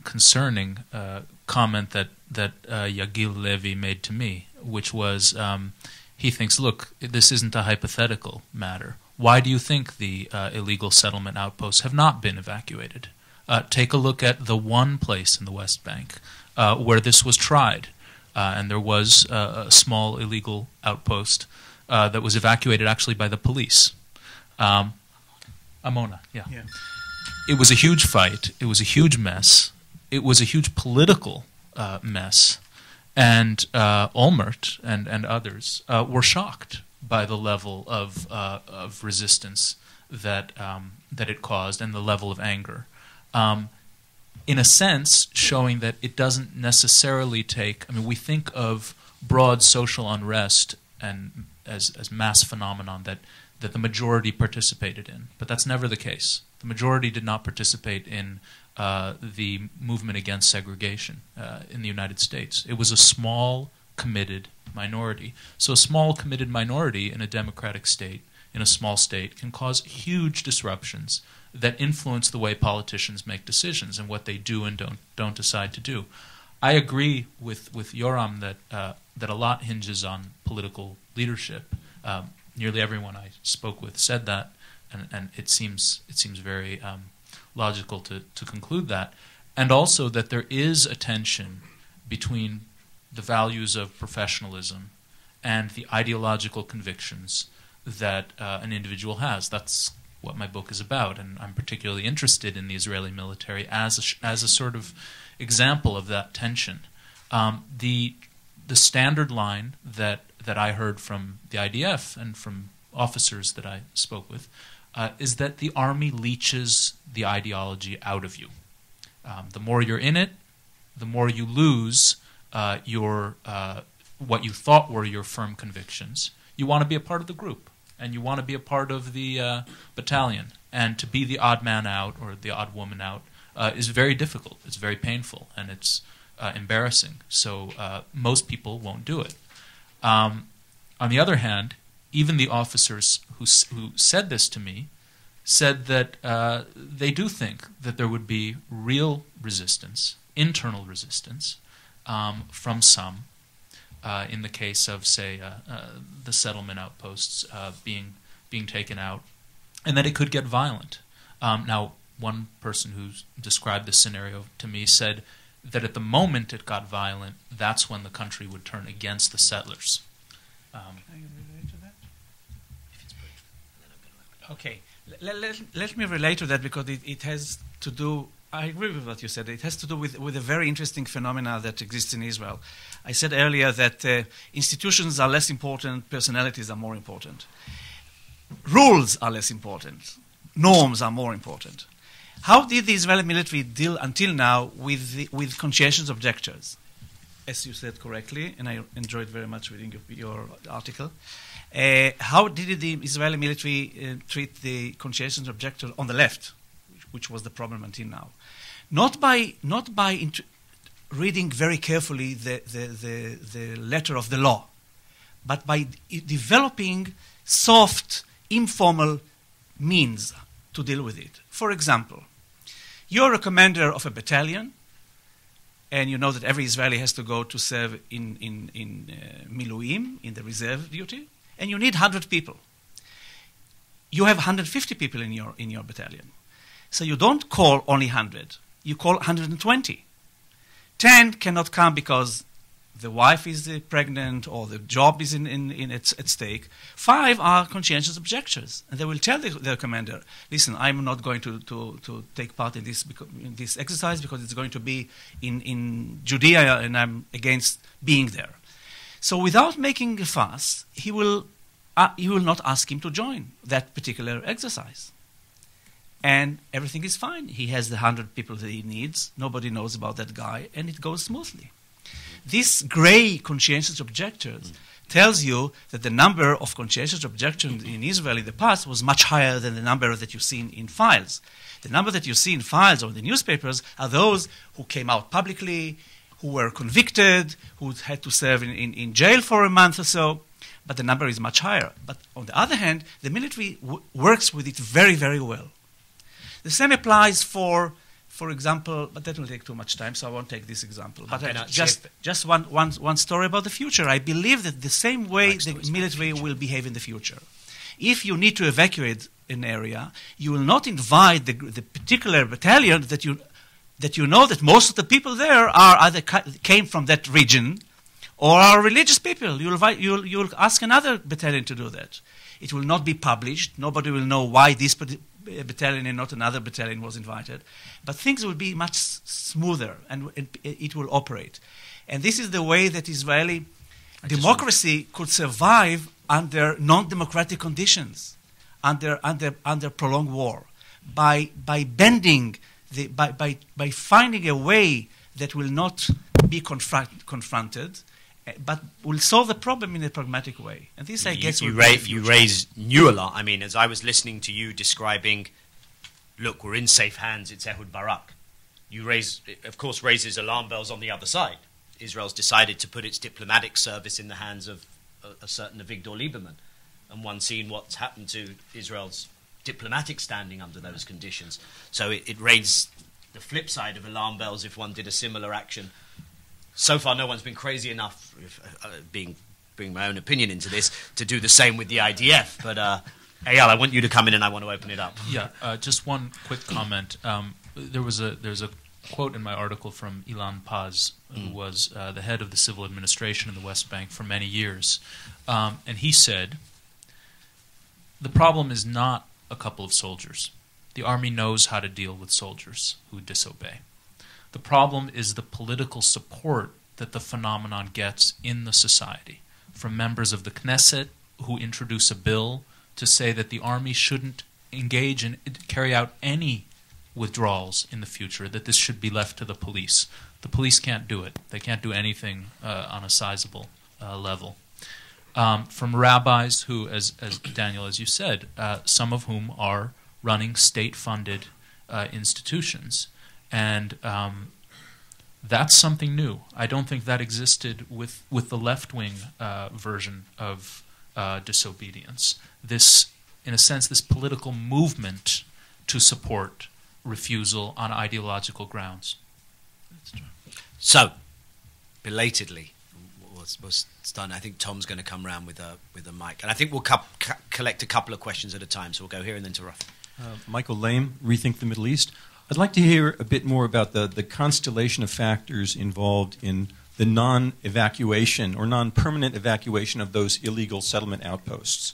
concerning comment that Yagil Levy made to me, which was he thinks, look, this isn't a hypothetical matter. Why do you think the illegal settlement outposts have not been evacuated? Take a look at the one place in the West Bank where this was tried, and there was a small illegal outpost that was evacuated actually by the police. Amona, yeah. It was a huge fight. It was a huge mess. It was a huge political mess, and Olmert and others were shocked by the level of resistance that it caused and the level of anger. In a sense, showing that it doesn't necessarily take. I mean, we think of broad social unrest and as mass phenomenon that the majority participated in, but that's never the case. The majority did not participate in the movement against segregation in the United States. It was a small, committed minority. So a small, committed minority in a democratic state, in a small state, can cause huge disruptions that influence the way politicians make decisions and what they do and don't decide to do. I agree with Yoram that a lot hinges on political leadership. Nearly everyone I spoke with said that, and it seems very logical to conclude that, and also that there is a tension between the values of professionalism and the ideological convictions that an individual has. That's what my book is about, and I'm particularly interested in the Israeli military as a sort of example of that tension. The standard line that I heard from the IDF and from officers that I spoke with is that the army leaches the ideology out of you. The more you're in it, the more you lose your what you thought were your firm convictions. You want to be a part of the group, and you want to be a part of the battalion. And to be the odd man out or the odd woman out is very difficult. It's very painful, and it's embarrassing. So most people won't do it. On the other hand, even the officers who said this to me said that they do think that there would be real resistance, internal resistance, from some, in the case of, say, the settlement outposts being taken out, and that it could get violent. Now, one person who described this scenario to me said that at the moment it got violent, that's when the country would turn against the settlers. Can you relate to that? If it's brief, and then I'm going to... Okay. Let me relate to that because it has to do... I agree with what you said. It has to do with a very interesting phenomena that exists in Israel. I said earlier that institutions are less important, personalities are more important. Rules are less important. Norms are more important. How did the Israeli military deal until now with conscientious objectors? As you said correctly, and I enjoyed very much reading your article, how did the Israeli military treat the conscientious objector on the left, which was the problem until now? Not by reading very carefully the letter of the law, but by developing soft, informal means to deal with it. For example, you're a commander of a battalion, and you know that every Israeli has to go to serve in Miluim, in the reserve duty, and you need 100 people. you have 150 people in your battalion. So you don't call only 100. You call 120. 10 cannot come because the wife is pregnant or the job is at stake. 5 are conscientious objectors. And they will tell their commander, listen, I'm not going to take part in this exercise because it's going to be in Judea and I'm against being there. So without making a fuss, he will not ask him to join that particular exercise. And everything is fine. He has the 100 people that he needs. Nobody knows about that guy, and it goes smoothly. This gray conscientious objectors tells you that the number of conscientious objections in Israel in the past was much higher than the number that you see in files. The number that you see in files or the newspapers are those who came out publicly, who were convicted, who had to serve in jail for a month or so, but the number is much higher. But on the other hand, the military works with it very, very well. The same applies for example, but that will take too much time, so I won't take this example. But just one story about the future. I believe that the same way the military will behave in the future. If you need to evacuate an area, you will not invite the particular battalion that you know that most of the people there are either came from that region or are religious people. You'll ask another battalion to do that. It will not be published. Nobody will know why this battalion and not another battalion was invited. But things will be much smoother and it will operate. And this is the way that Israeli democracy could survive under non-democratic conditions, under prolonged war, by bending, by finding a way that will not be confronted, but will solve the problem in a pragmatic way. And this, I guess, you raise new alarm. I mean, as I was listening to you describing, look, we're in safe hands, it's Ehud Barak. Of course, raises alarm bells on the other side. Israel's decided to put its diplomatic service in the hands of a certain Avigdor Lieberman. And one's seen what's happened to Israel's diplomatic standing under those conditions. So it raised the flip side of alarm bells if one did a similar action. So far, no one's been crazy enough, bring my own opinion into this, to do the same with the IDF. But Eyal, I want you to come in and I want to open it up. Yeah, just one quick comment. There's a quote in my article from Ilan Paz, who was the head of the civil administration in the West Bank for many years. And he said, the problem is not a couple of soldiers. The army knows how to deal with soldiers who disobey. The problem is the political support that the phenomenon gets in the society, from members of the Knesset who introduce a bill to say that the army shouldn't engage and carry out any withdrawals in the future, that this should be left to the police. The police can't do it. They can't do anything on a sizable level. From rabbis who, as Daniel, as you said, some of whom are running state-funded institutions. And that's something new. I don't think that existed with the left-wing version of disobedience. This, in a sense, this political movement to support refusal on ideological grounds. So, belatedly, was done. I think Tom's going to come around with a mic, and I think we'll collect a couple of questions at a time. So we'll go here and then to Rafi. Michael Lame, Rethink the Middle East. I'd like to hear a bit more about the constellation of factors involved in the non-evacuation or non-permanent evacuation of those illegal settlement outposts.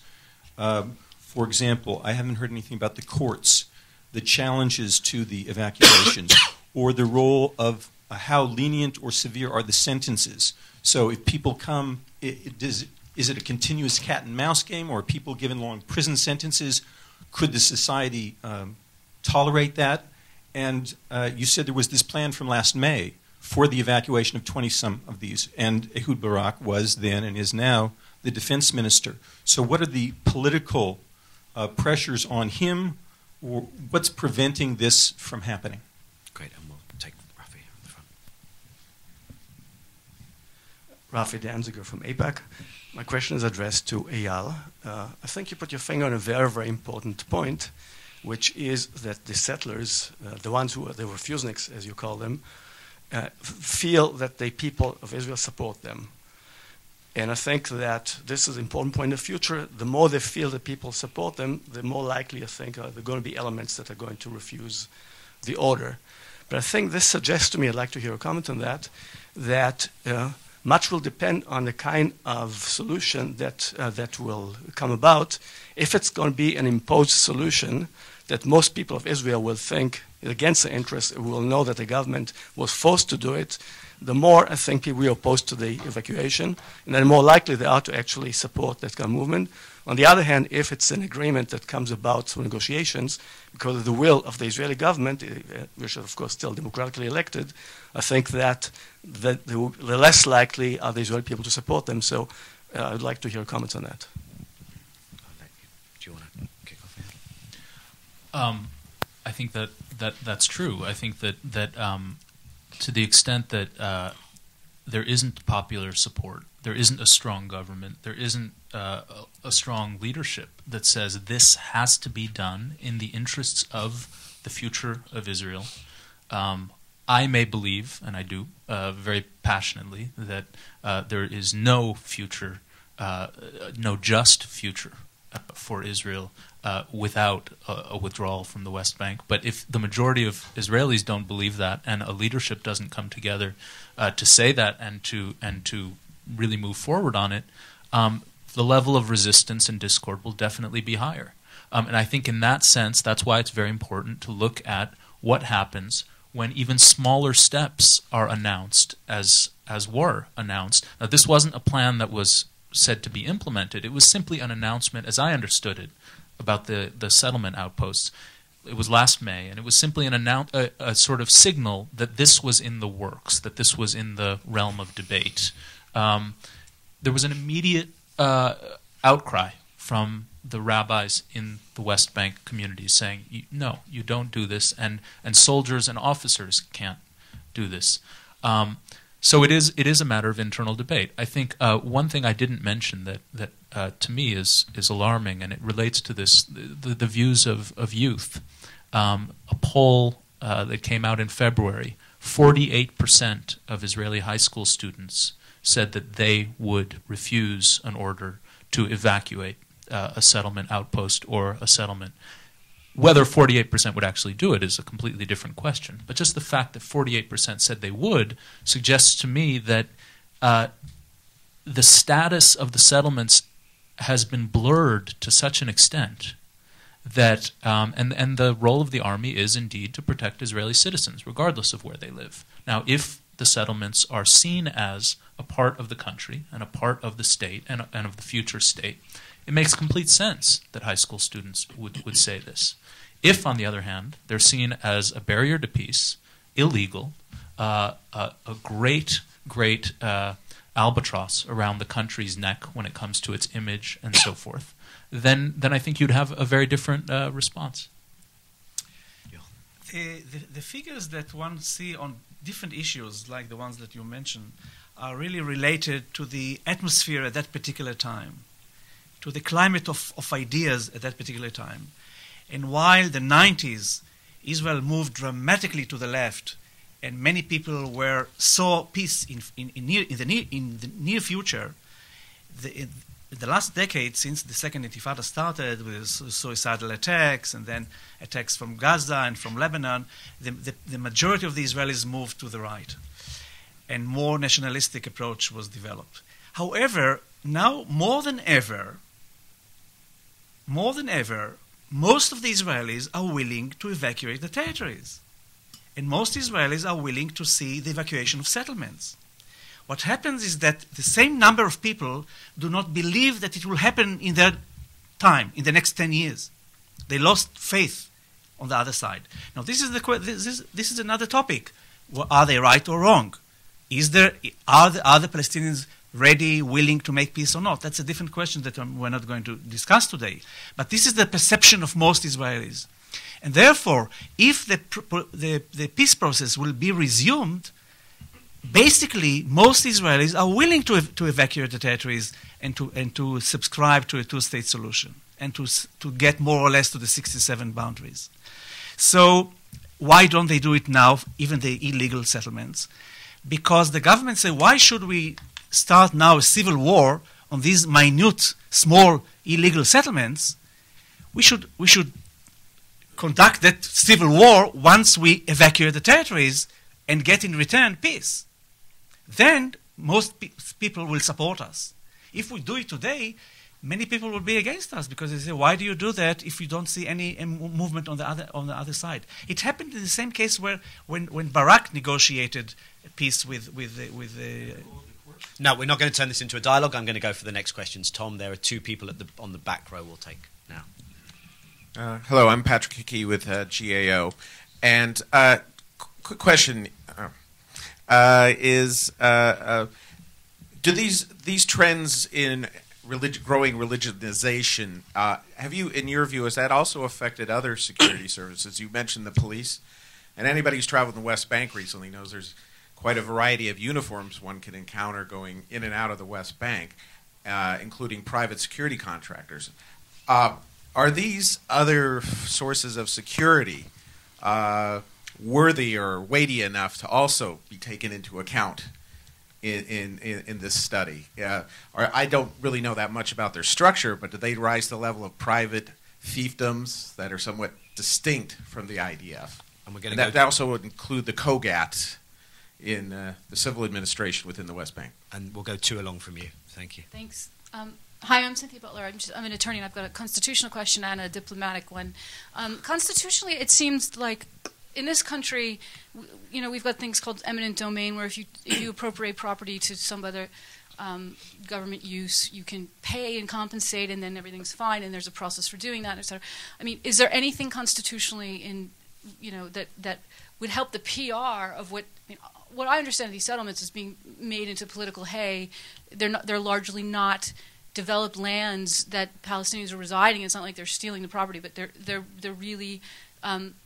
For example, I haven't heard anything about the courts, the challenges to the evacuations, or the role of how lenient or severe are the sentences. So if people come, is it a continuous cat and mouse game, or are people given long prison sentences? Could the society tolerate that? And you said there was this plan from last May for the evacuation of 20-some of these, and Ehud Barak was then and is now the defense minister. So what are the political pressures on him, or what's preventing this from happening? Great, and we'll take Rafi in the front. Rafi Danziger from APAC. My question is addressed to Eyal. I think you put your finger on a very, very important point, which is that the settlers, the ones who are the refuseniks, as you call them, feel that the people of Israel support them. And I think that this is an important point in the future. The more they feel that people support them, the more likely I think there are going to be elements that are going to refuse the order. But I think this suggests to me, I'd like to hear a comment on that, that much will depend on the kind of solution that will come about. If it's going to be an imposed solution that most people of Israel will think is against their interests, will know that the government was forced to do it, the more I think people are opposed to the evacuation, and then the more likely they are to actually support that kind of movement. On the other hand, if it's an agreement that comes about through negotiations because of the will of the Israeli government, which is of course still democratically elected, I think that the less likely are the Israeli people to support them. So I'd like to hear comments on that. Do you want to kick off? I think that's true. I think that to the extent that there isn't popular support, there isn't a strong government, there isn't a strong leadership that says this has to be done in the interests of the future of Israel. I may believe, and I do very passionately, that there is no future, no just future for Israel without a withdrawal from the West Bank. But if the majority of Israelis don't believe that, and a leadership doesn't come together to say that and to really move forward on it, the level of resistance and discord will definitely be higher. And I think in that sense, that's why it's very important to look at what happens when even smaller steps are announced, as were announced. Now, this wasn't a plan that was said to be implemented. It was simply an announcement, as I understood it, about the settlement outposts. It was last May, and it was simply a sort of signal that this was in the works, that this was in the realm of debate. There was an immediate outcry from the rabbis in the West Bank communities saying, no, you don't do this, and soldiers and officers can't do this. So it is a matter of internal debate. I think one thing I didn't mention that to me is alarming, and it relates to this the views of youth. A poll that came out in February, 48% of Israeli high school students said that they would refuse an order to evacuate a settlement outpost or a settlement. Whether 48% would actually do it is a completely different question. But just the fact that 48% said they would suggests to me that the status of the settlements has been blurred to such an extent that, and the role of the army is indeed to protect Israeli citizens, regardless of where they live. Now, if the settlements are seen as a part of the country and a part of the state and of the future state, it makes complete sense that high school students would say this. If, on the other hand, they're seen as a barrier to peace, illegal, a great albatross around the country's neck when it comes to its image and so forth, then I think you'd have a very different response. The figures that one see on different issues, like the ones that you mentioned, are really related to the atmosphere at that particular time, to the climate of ideas at that particular time. And while the 90s, Israel moved dramatically to the left, and many people saw peace in the near future, the last decade, since the second Intifada started with suicidal attacks and then attacks from Gaza and from Lebanon, the majority of the Israelis moved to the right, and more nationalistic approach was developed. However, now more than ever, most of the Israelis are willing to evacuate the territories. And most Israelis are willing to see the evacuation of settlements. What happens is that the same number of people do not believe that it will happen in their time, in the next 10 years. They lost faith on the other side. Now, this is another topic. Well, are they right or wrong? Are the Palestinians ready, willing to make peace or not? That's a different question that we're not going to discuss today. But this is the perception of most Israelis. And therefore, if the peace process will be resumed, basically most Israelis are willing to evacuate the territories and to subscribe to a two-state solution and to get more or less to the 67 boundaries. So why don't they do it now, even the illegal settlements? Because the government say, why should we start now a civil war on these minute, small, illegal settlements, we should conduct that civil war once we evacuate the territories and get in return peace. Then most people will support us. If we do it today, many people will be against us because they say, "Why do you do that if you don't see any movement on the other side?" It happened in the same case where when Barak negotiated peace with the. No, we're not going to turn this into a dialogue. I'm going to go for the next questions. Tom, there are two people on the back row we'll take now. Hello, I'm Patrick Hickey with GAO. And quick question is, do these trends in growing religionization, have you, in your view, has that also affected other security services? You mentioned the police. And anybody who's traveled in the West Bank recently knows there's quite a variety of uniforms one can encounter going in and out of the West Bank, including private security contractors. Are these other sources of security worthy or weighty enough to also be taken into account in this study? Or I don't really know that much about their structure, but do they rise to the level of private fiefdoms that are somewhat distinct from the IDF? And we're going that also would include the COGAT in the civil administration within the West Bank. And we'll go two along from you. Thank you. Thanks. Hi, I'm Cynthia Butler. I'm an attorney, and I've got a constitutional question and a diplomatic one. Constitutionally, it seems like in this country, we've got things called eminent domain, where if you appropriate property to some other government use, you can pay and compensate, and then everything's fine, and there's a process for doing that, et cetera. I mean, is there anything constitutionally in that would help the PR of what I understand of these settlements is being made into political hay? They're largely not developed lands that Palestinians are residing in. It's not like they're stealing the property, but they're really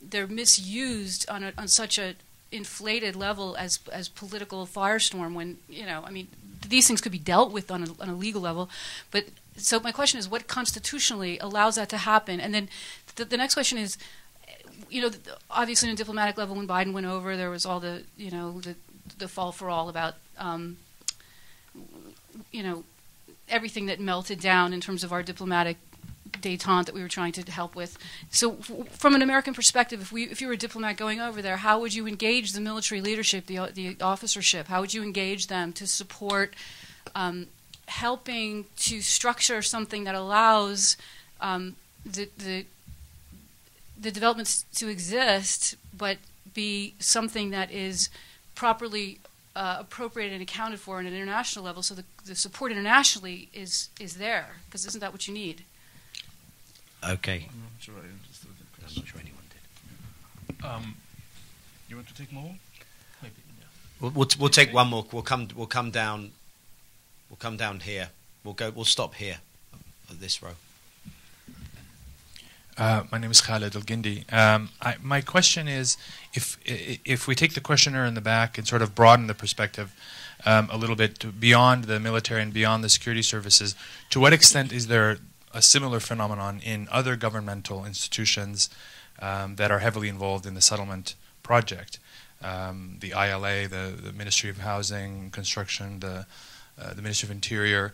they're misused on such a inflated level as political firestorm. When these things could be dealt with on a legal level, but so my question is, what constitutionally allows that to happen? And then the next question is, obviously on a diplomatic level, when Biden went over, there was all the fall for all about everything that melted down in terms of our diplomatic détente that we were trying to help with. So from an American perspective, if you were a diplomat going over there, how would you engage the military leadership, the officership? How would you engage them to support helping to structure something that allows the developments to exist, but be something that is properly appropriated and accounted for on an international level, so the support internationally is there? Because isn't that what you need? Okay. I'm not sure I understood the question. I'm not sure anyone did. You want to take more? Maybe. Yeah. We'll take one more. We'll come down. We'll come down here. We'll stop here at this row. My name is Khaled Al-Gindi. My question is, if we take the questioner in the back and sort of broaden the perspective a little bit beyond the military and beyond the security services, to what extent is there a similar phenomenon in other governmental institutions that are heavily involved in the settlement project? The ILA, the Ministry of Housing, Construction, the Ministry of Interior.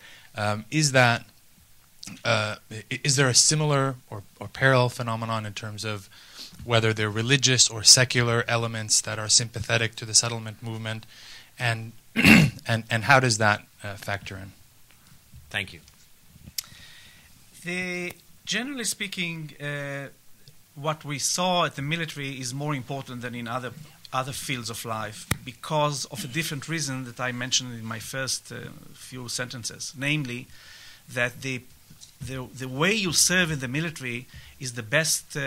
Is there a similar or parallel phenomenon in terms of whether they're religious or secular elements that are sympathetic to the settlement movement, and how does that factor in? Thank you. Generally speaking, what we saw at the military is more important than in other fields of life, because of a different reason that I mentioned in my first few sentences, namely that the way you serve in the military is the best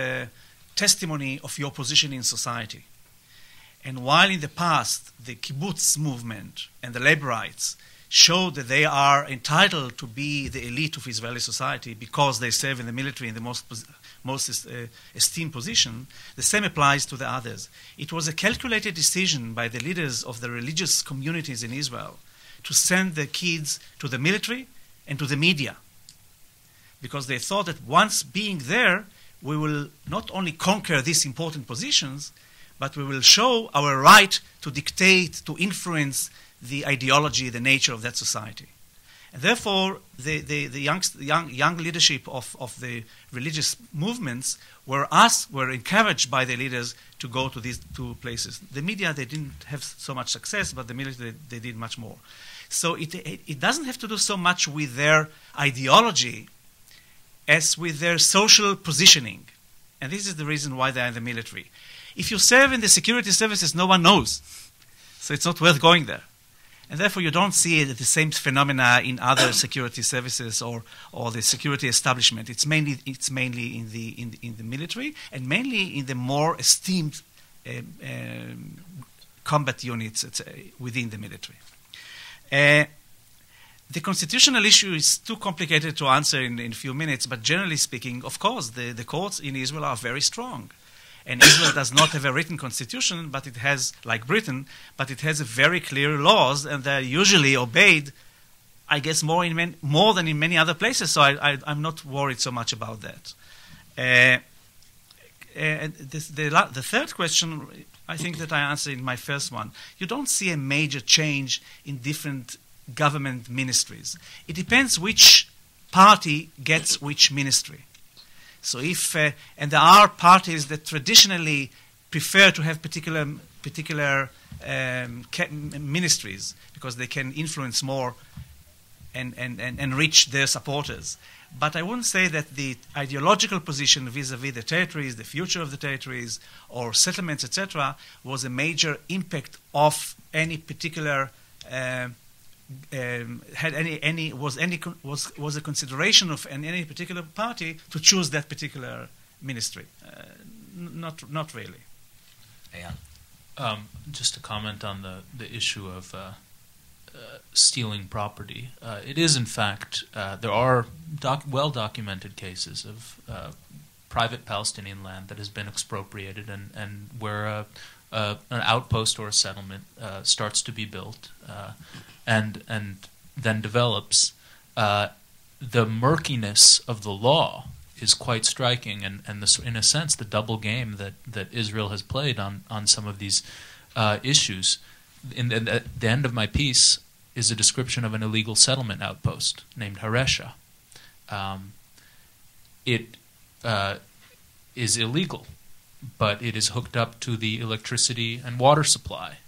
testimony of your position in society. And while in the past the kibbutz movement and the labor rights showed that they are entitled to be the elite of Israeli society because they serve in the military in the most esteemed position, the same applies to the others. It was a calculated decision by the leaders of the religious communities in Israel to send their kids to the military and to the media, because they thought that once being there, we will not only conquer these important positions, but we will show our right to dictate, to influence the ideology, the nature of that society. And therefore, the young leadership of the religious movements were encouraged by the leaders to go to these two places. The media, they didn't have so much success, but the military, they did much more. So it doesn't have to do so much with their ideology as with their social positioning. And this is the reason why they're in the military. If you serve in the security services, no one knows. So it's not worth going there. And therefore, you don't see the same phenomena in other security services or the security establishment. It's mainly in the military, and mainly in the more esteemed combat units within the military. The constitutional issue is too complicated to answer in a few minutes, but generally speaking, of course, the courts in Israel are very strong. And Israel does not have a written constitution, but it has, like Britain, but it has a very clear laws, and they're usually obeyed, I guess, more than in many other places. So I'm not worried so much about that. The third question, I think that I answered in my first one. You don't see a major change in different government ministries. It depends which party gets which ministry. So and there are parties that traditionally prefer to have particular ministries because they can influence more and reach their supporters. But I wouldn't say that the ideological position vis-à-vis the territories, the future of the territories, or settlements, etc., was a major impact of any particular was a consideration of any particular party to choose that particular ministry. Not really. Eyal. Just to comment on the issue of stealing property. It is, in fact, there are well-documented cases of private Palestinian land that has been expropriated and where an outpost or a settlement starts to be built and then develops. The murkiness of the law is quite striking, and in a sense, the double game that Israel has played on some of these issues. At the end of my piece is a description of an illegal settlement outpost named Haresha. It is illegal, but it is hooked up to the electricity and water supply.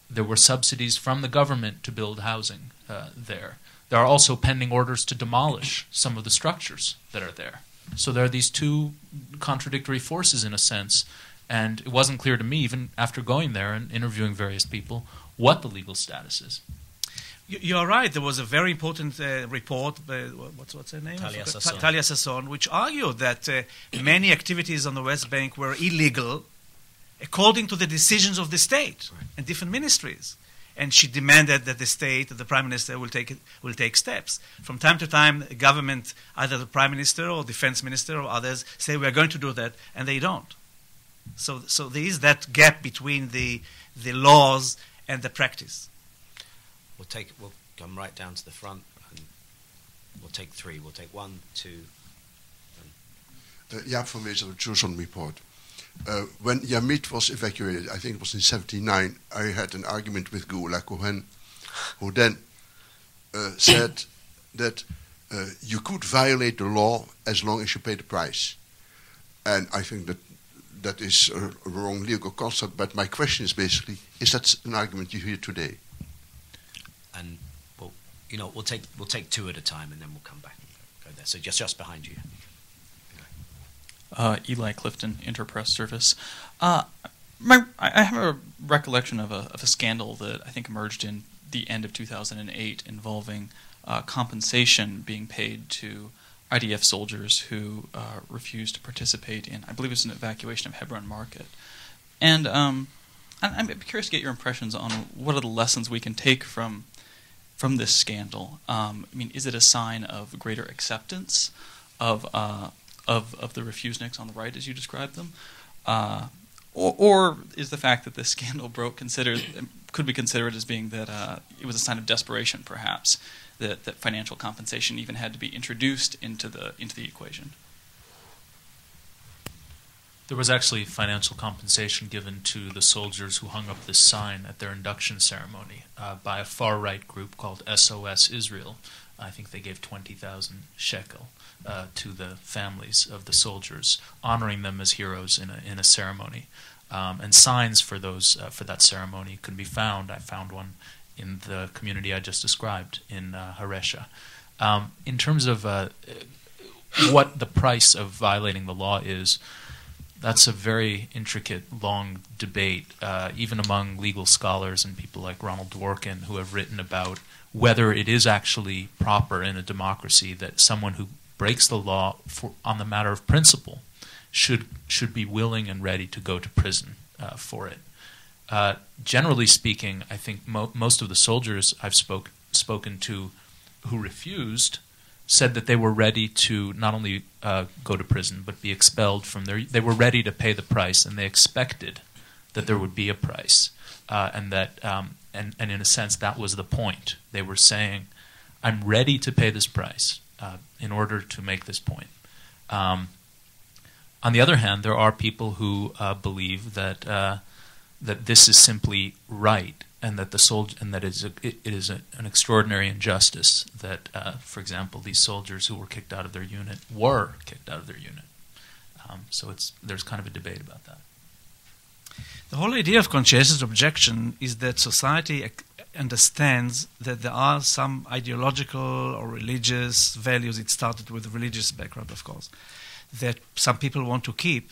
There were subsidies from the government to build housing there. There are also pending orders to demolish some of the structures that are there. So there are these two contradictory forces in a sense, and it wasn't clear to me, even after going there and interviewing various people, what the legal status is. You are right. There was a very important report, what's her name? Talia Sasson, which argued that many activities on the West Bank were illegal according to the decisions of the state and different ministries. And she demanded that the state, the prime minister, will take steps. From time to time, the government, either the prime minister or defense minister or others, say we are going to do that, and they don't. So there is that gap between the laws and the practice. We'll come right down to the front, and we'll take three. We'll take 1, 2. Jaap van Wezel, the Jerusalem Report. When Yamit was evacuated, I think it was in 1979, I had an argument with Gula Cohen, who then said that you could violate the law as long as you pay the price. And I think that is a wrong legal concept, but my question is basically, is that an argument you hear today? And we'll take two at a time, and then we'll come back and go there. So just behind you. Eli Clifton, Interpress Service. I have a recollection of a scandal that I think emerged in the end of 2008 involving compensation being paid to IDF soldiers who refused to participate in, I believe it was an evacuation of Hebron Market. And I'm curious to get your impressions on what are the lessons we can take from this scandal. Is it a sign of greater acceptance of the refuseniks on the right, as you described them, or is the fact that this scandal broke could we consider it as being that it was a sign of desperation, perhaps, that financial compensation even had to be introduced into the equation? There was actually financial compensation given to the soldiers who hung up this sign at their induction ceremony by a far-right group called SOS Israel. I think they gave 20,000 shekel to the families of the soldiers, honoring them as heroes in a ceremony. And signs for those for that ceremony can be found. I found one in the community I just described in Haresha. In terms of what the price of violating the law is, that's a very intricate, long debate, even among legal scholars and people like Ronald Dworkin, who have written about whether it is actually proper in a democracy that someone who breaks the law on the matter of principle should be willing and ready to go to prison for it. Generally speaking, I think most of the soldiers I've spoken to who refused said that they were ready to not only go to prison but be expelled from their. They were ready to pay the price, and they expected that there would be a price, and that and in a sense that was the point. They were saying, "I'm ready to pay this price in order to make this point." On the other hand, there are people who believe that that this is simply right, and that it is an extraordinary injustice that, for example, these soldiers who were kicked out of their unit were kicked out of their unit. So there's kind of a debate about that. The whole idea of conscientious objection is that society understands that there are some ideological or religious values. It started with a religious background, of course, that some people want to keep,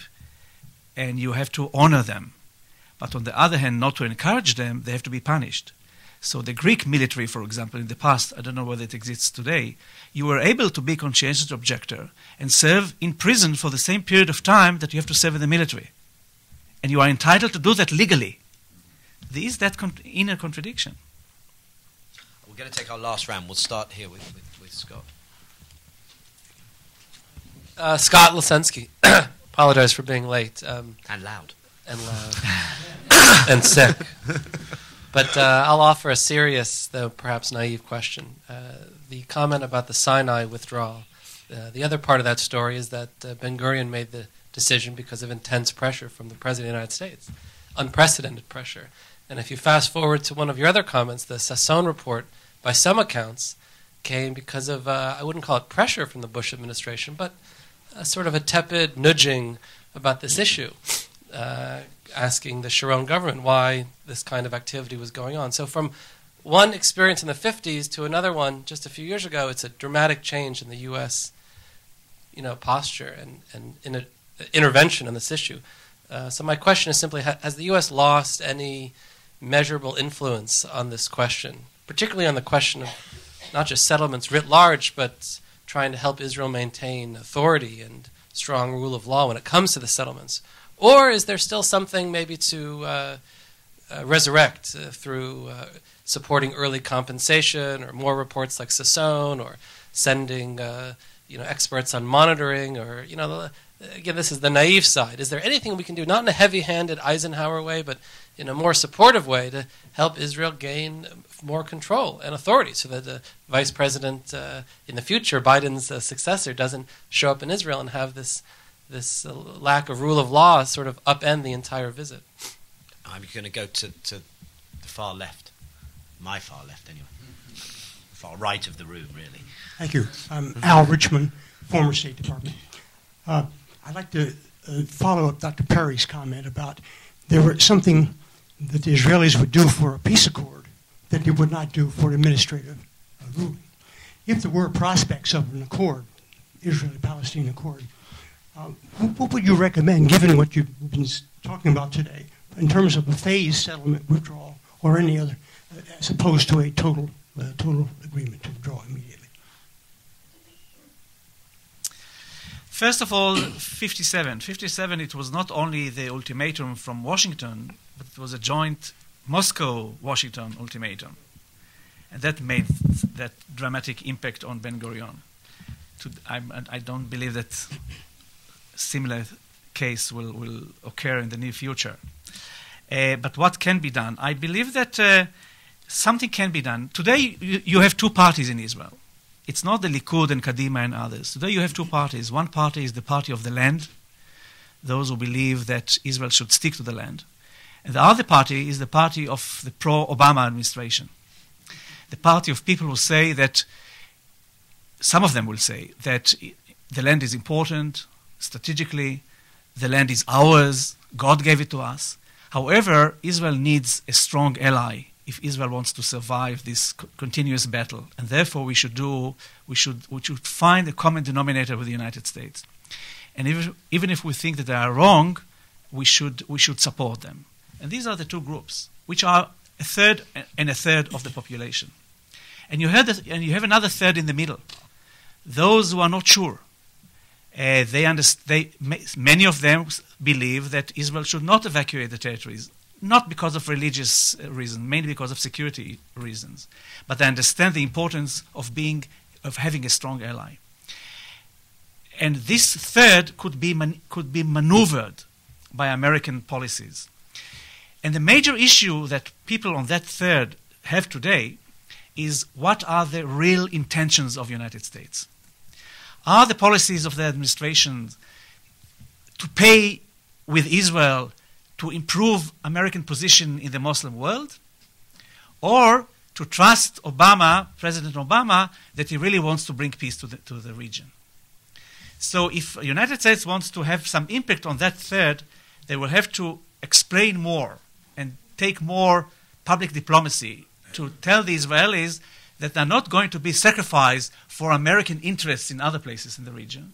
and you have to honor them. But on the other hand, not to encourage them, they have to be punished. So the Greek military, for example, in the past, I don't know whether it exists today, you were able to be conscientious objector and serve in prison for the same period of time that you have to serve in the military. And you are entitled to do that legally. There is that inner contradiction. We're going to take our last round. We'll start here with Scott. Scott Lasensky. Apologize for being late. And loud. And loud. And sick. But I'll offer a serious, though perhaps naive question. The comment about the Sinai withdrawal. The other part of that story is that Ben-Gurion made the decision because of intense pressure from the President of the United States. Unprecedented pressure. And if you fast forward to one of your other comments, the Sassoon report, by some accounts, came because of, I wouldn't call it pressure from the Bush administration, but sort of a tepid nudging about this issue, asking the Sharon government why this kind of activity was going on. So from one experience in the 50s to another one just a few years ago, it's a dramatic change in the U.S. Posture and in a intervention on this issue. So my question is simply, has the U.S. lost any measurable influence on this question, particularly on the question of not just settlements writ large, but trying to help Israel maintain authority and strong rule of law when it comes to the settlements? Or is there still something maybe to resurrect through supporting early compensation, or more reports like Sassoon, or sending experts on monitoring, or again, this is the naive side. Is there anything we can do, not in a heavy-handed Eisenhower way, but in a more supportive way, to help Israel gain more control and authority, so that the vice president in the future, Biden's successor, doesn't show up in Israel and have this lack of rule of law sort of upend the entire visit? I'm going to go to the far left, my far left anyway, far right of the room, really. Thank you. I'm Al Richmond, former State Department. I'd like to follow up Dr. Perry's comment about there was something that the Israelis would do for a peace accord that they would not do for an administrative ruling. If there were prospects of an accord, Israeli-Palestinian accord, what would you recommend, given what you've been talking about today, in terms of a phased settlement withdrawal or any other, as opposed to a total agreement to withdraw immediately? First of all, 57. 57, it was not only the ultimatum from Washington, but it was a joint Moscow-Washington ultimatum. And that made that dramatic impact on Ben-Gurion. I don't believe that similar case will occur in the near future. But what can be done? I believe that something can be done. Today, you have two parties in Israel. It's not the Likud and Kadima and others. Today you have two parties. One party is the party of the land, those who believe that Israel should stick to the land. And the other party is the party of the pro-Obama administration. The party of people who say that, some of them will say that the land is important strategically, the land is ours, God gave it to us. However, Israel needs a strong ally if Israel wants to survive this continuous battle. And therefore we should find a common denominator with the United States. And even if we think that they are wrong, we should support them. And these are the two groups, which are a third of the population. And you have another third in the middle. Those who are not sure. Many of them believe that Israel should not evacuate the territories, not because of religious reasons, mainly because of security reasons. But they understand the importance of having a strong ally. And this third could be maneuvered by American policies. And the major issue that people on that third have today is, what are the real intentions of the United States? Are the policies of the administration to pay with Israel to improve American position in the Muslim world, or to trust President Obama, that he really wants to bring peace to the region? So if the United States wants to have some impact on that third, they will have to explain more and take more public diplomacy to tell the Israelis that they're not going to be sacrificed for American interests in other places in the region.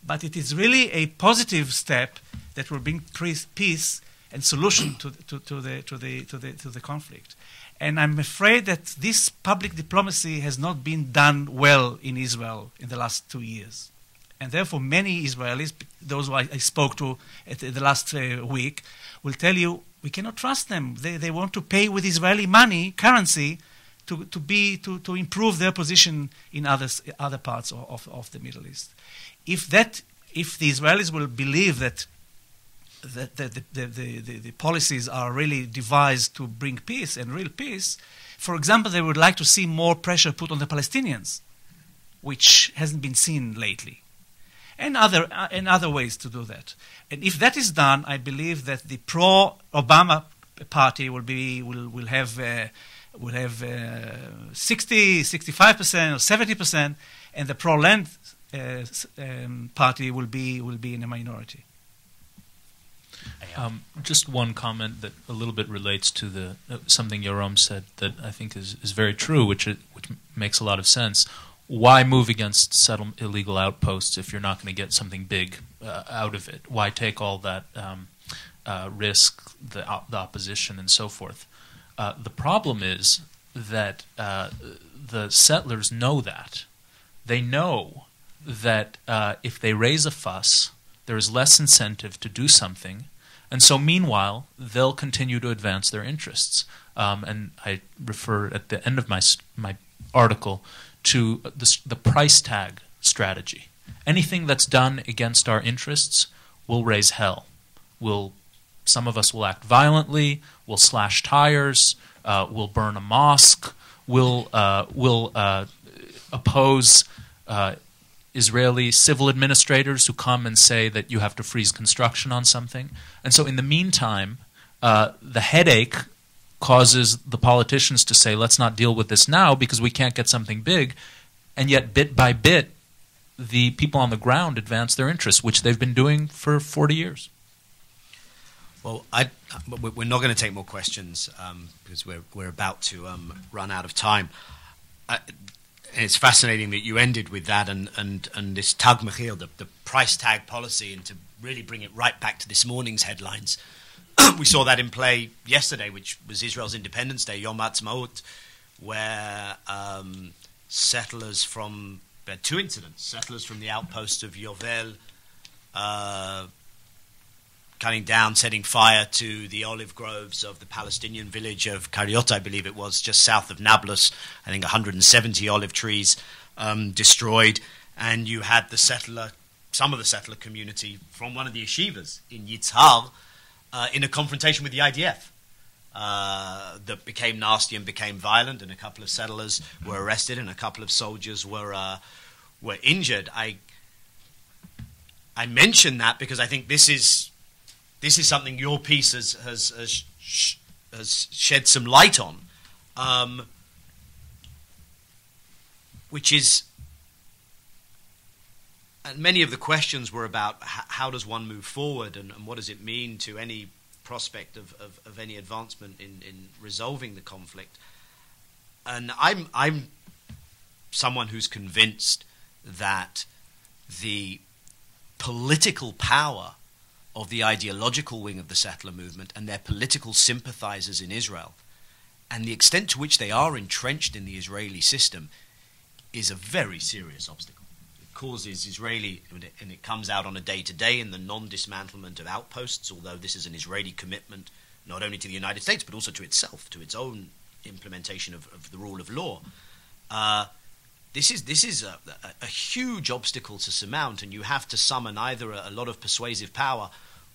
But it is really a positive step that will bring peace and solution to the conflict. And I'm afraid that this public diplomacy has not been done well in Israel in the last 2 years. And therefore many Israelis, those who I spoke to at the last week, will tell you, we cannot trust them. They want to pay with Israeli money, currency, to improve their position in other parts of the Middle East. If the Israelis will believe that the policies are really devised to bring peace and real peace, for example, they would like to see more pressure put on the Palestinians, which hasn't been seen lately, and other ways to do that. And if that is done, I believe that the pro-Obama party will have 60, 65%, or 70%, and the pro-land party will be in a minority. Just one comment that a little bit relates to something Yoram said that I think is very true, which makes a lot of sense. Why move against illegal outposts if you're not going to get something big out of it? Why take all that risk, the opposition, and so forth? The problem is that the settlers know that. They know that if they raise a fuss, there is less incentive to do something, and so meanwhile, they'll continue to advance their interests. And I refer at the end of my article to the price tag strategy. Anything that's done against our interests will raise hell. Some of us will act violently, will slash tires, will burn a mosque, will oppose Israeli civil administrators who come and say that you have to freeze construction on something. And so in the meantime, the headache causes the politicians to say, let's not deal with this now because we can't get something big. And yet, bit by bit, the people on the ground advance their interests, which they've been doing for 40 years. Well, we're not going to take more questions because we're about to run out of time. And it's fascinating that you ended with that and this Tag Mahir, the price tag policy, and to really bring it right back to this morning's headlines. We saw that in play yesterday, which was Israel's Independence Day, Yom Ha'atzmaut, where settlers from – two incidents. Settlers from the outpost of Yovel cutting down, setting fire to the olive groves of the Palestinian village of Kariot, I believe it was, just south of Nablus. I think 170 olive trees destroyed. And you had some of the settler community from one of the yeshivas in Yitzhar, in a confrontation with the IDF that became nasty and became violent, and a couple of settlers were arrested and a couple of soldiers were injured. I I mention that because I think this is something your piece has shed some light on, which is, and many of the questions were about how does one move forward and what does it mean to any prospect of any advancement in resolving the conflict. And I'm someone who's convinced that the political power of the ideological wing of the settler movement and their political sympathizers in Israel, and the extent to which they are entrenched in the Israeli system, is a very serious obstacle. It causes Israeli, and it comes out on a day-to-day in the non-dismantlement of outposts, although this is an Israeli commitment not only to the United States but also to itself, to its own implementation of the rule of law. This is a huge obstacle to surmount, and you have to summon either a lot of persuasive power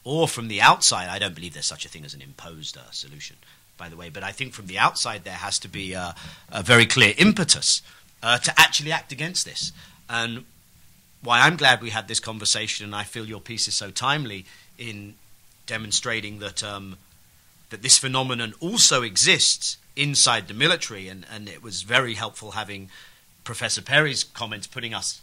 or from the outside. I don't believe there's such a thing as an imposed solution, by the way, but I think from the outside there has to be a very clear impetus to actually act against this. And why I'm glad we had this conversation, and I feel your piece is so timely in demonstrating that that this phenomenon also exists inside the military, and it was very helpful having Professor Perry's comments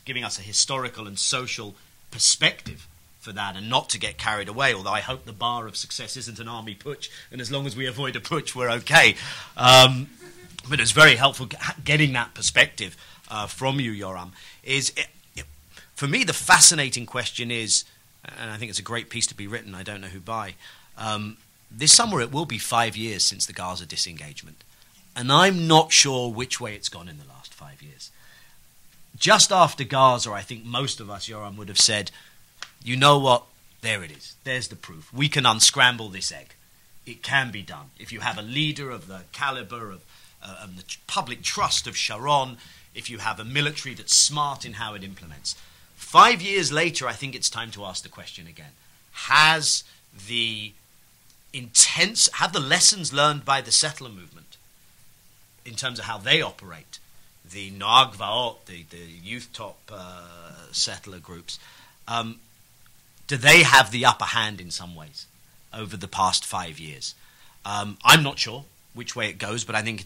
giving us a historical and social perspective for that, and not to get carried away, although I hope the bar of success isn't an army putsch, and as long as we avoid a putsch, we're okay. But it's very helpful getting that perspective from you, Yoram. For me, the fascinating question is, and I think it's a great piece to be written, I don't know who by, this summer it will be 5 years since the Gaza disengagement, and I'm not sure which way it's gone in the last 5 years. Just after Gaza, I think most of us, Yoram, would have said, you know what, there it is. There's the proof. We can unscramble this egg. It can be done. If you have a leader of the caliber of the public trust of Sharon, if you have a military that's smart in how it implements. 5 years later, I think it's time to ask the question again. Have the lessons learned by the settler movement in terms of how they operate, the Noag Va'ot, the youth top settler groups, do they have the upper hand in some ways over the past 5 years? I'm not sure which way it goes, but I think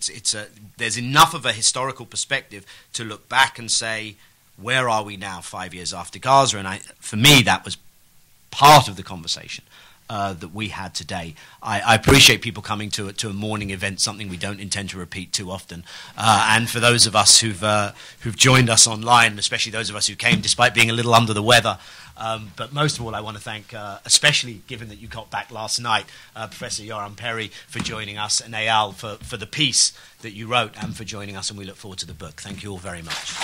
there's enough of a historical perspective to look back and say, where are we now 5 years after Gaza? And for me, that was part of the conversation that we had today. I appreciate people coming to a morning event, something we don't intend to repeat too often. And for those of us who've joined us online, especially those of us who came despite being a little under the weather, but most of all, I want to thank, especially given that you got back last night, Professor Yoram Perry for joining us, and Eyal for the piece that you wrote and for joining us, and we look forward to the book. Thank you all very much.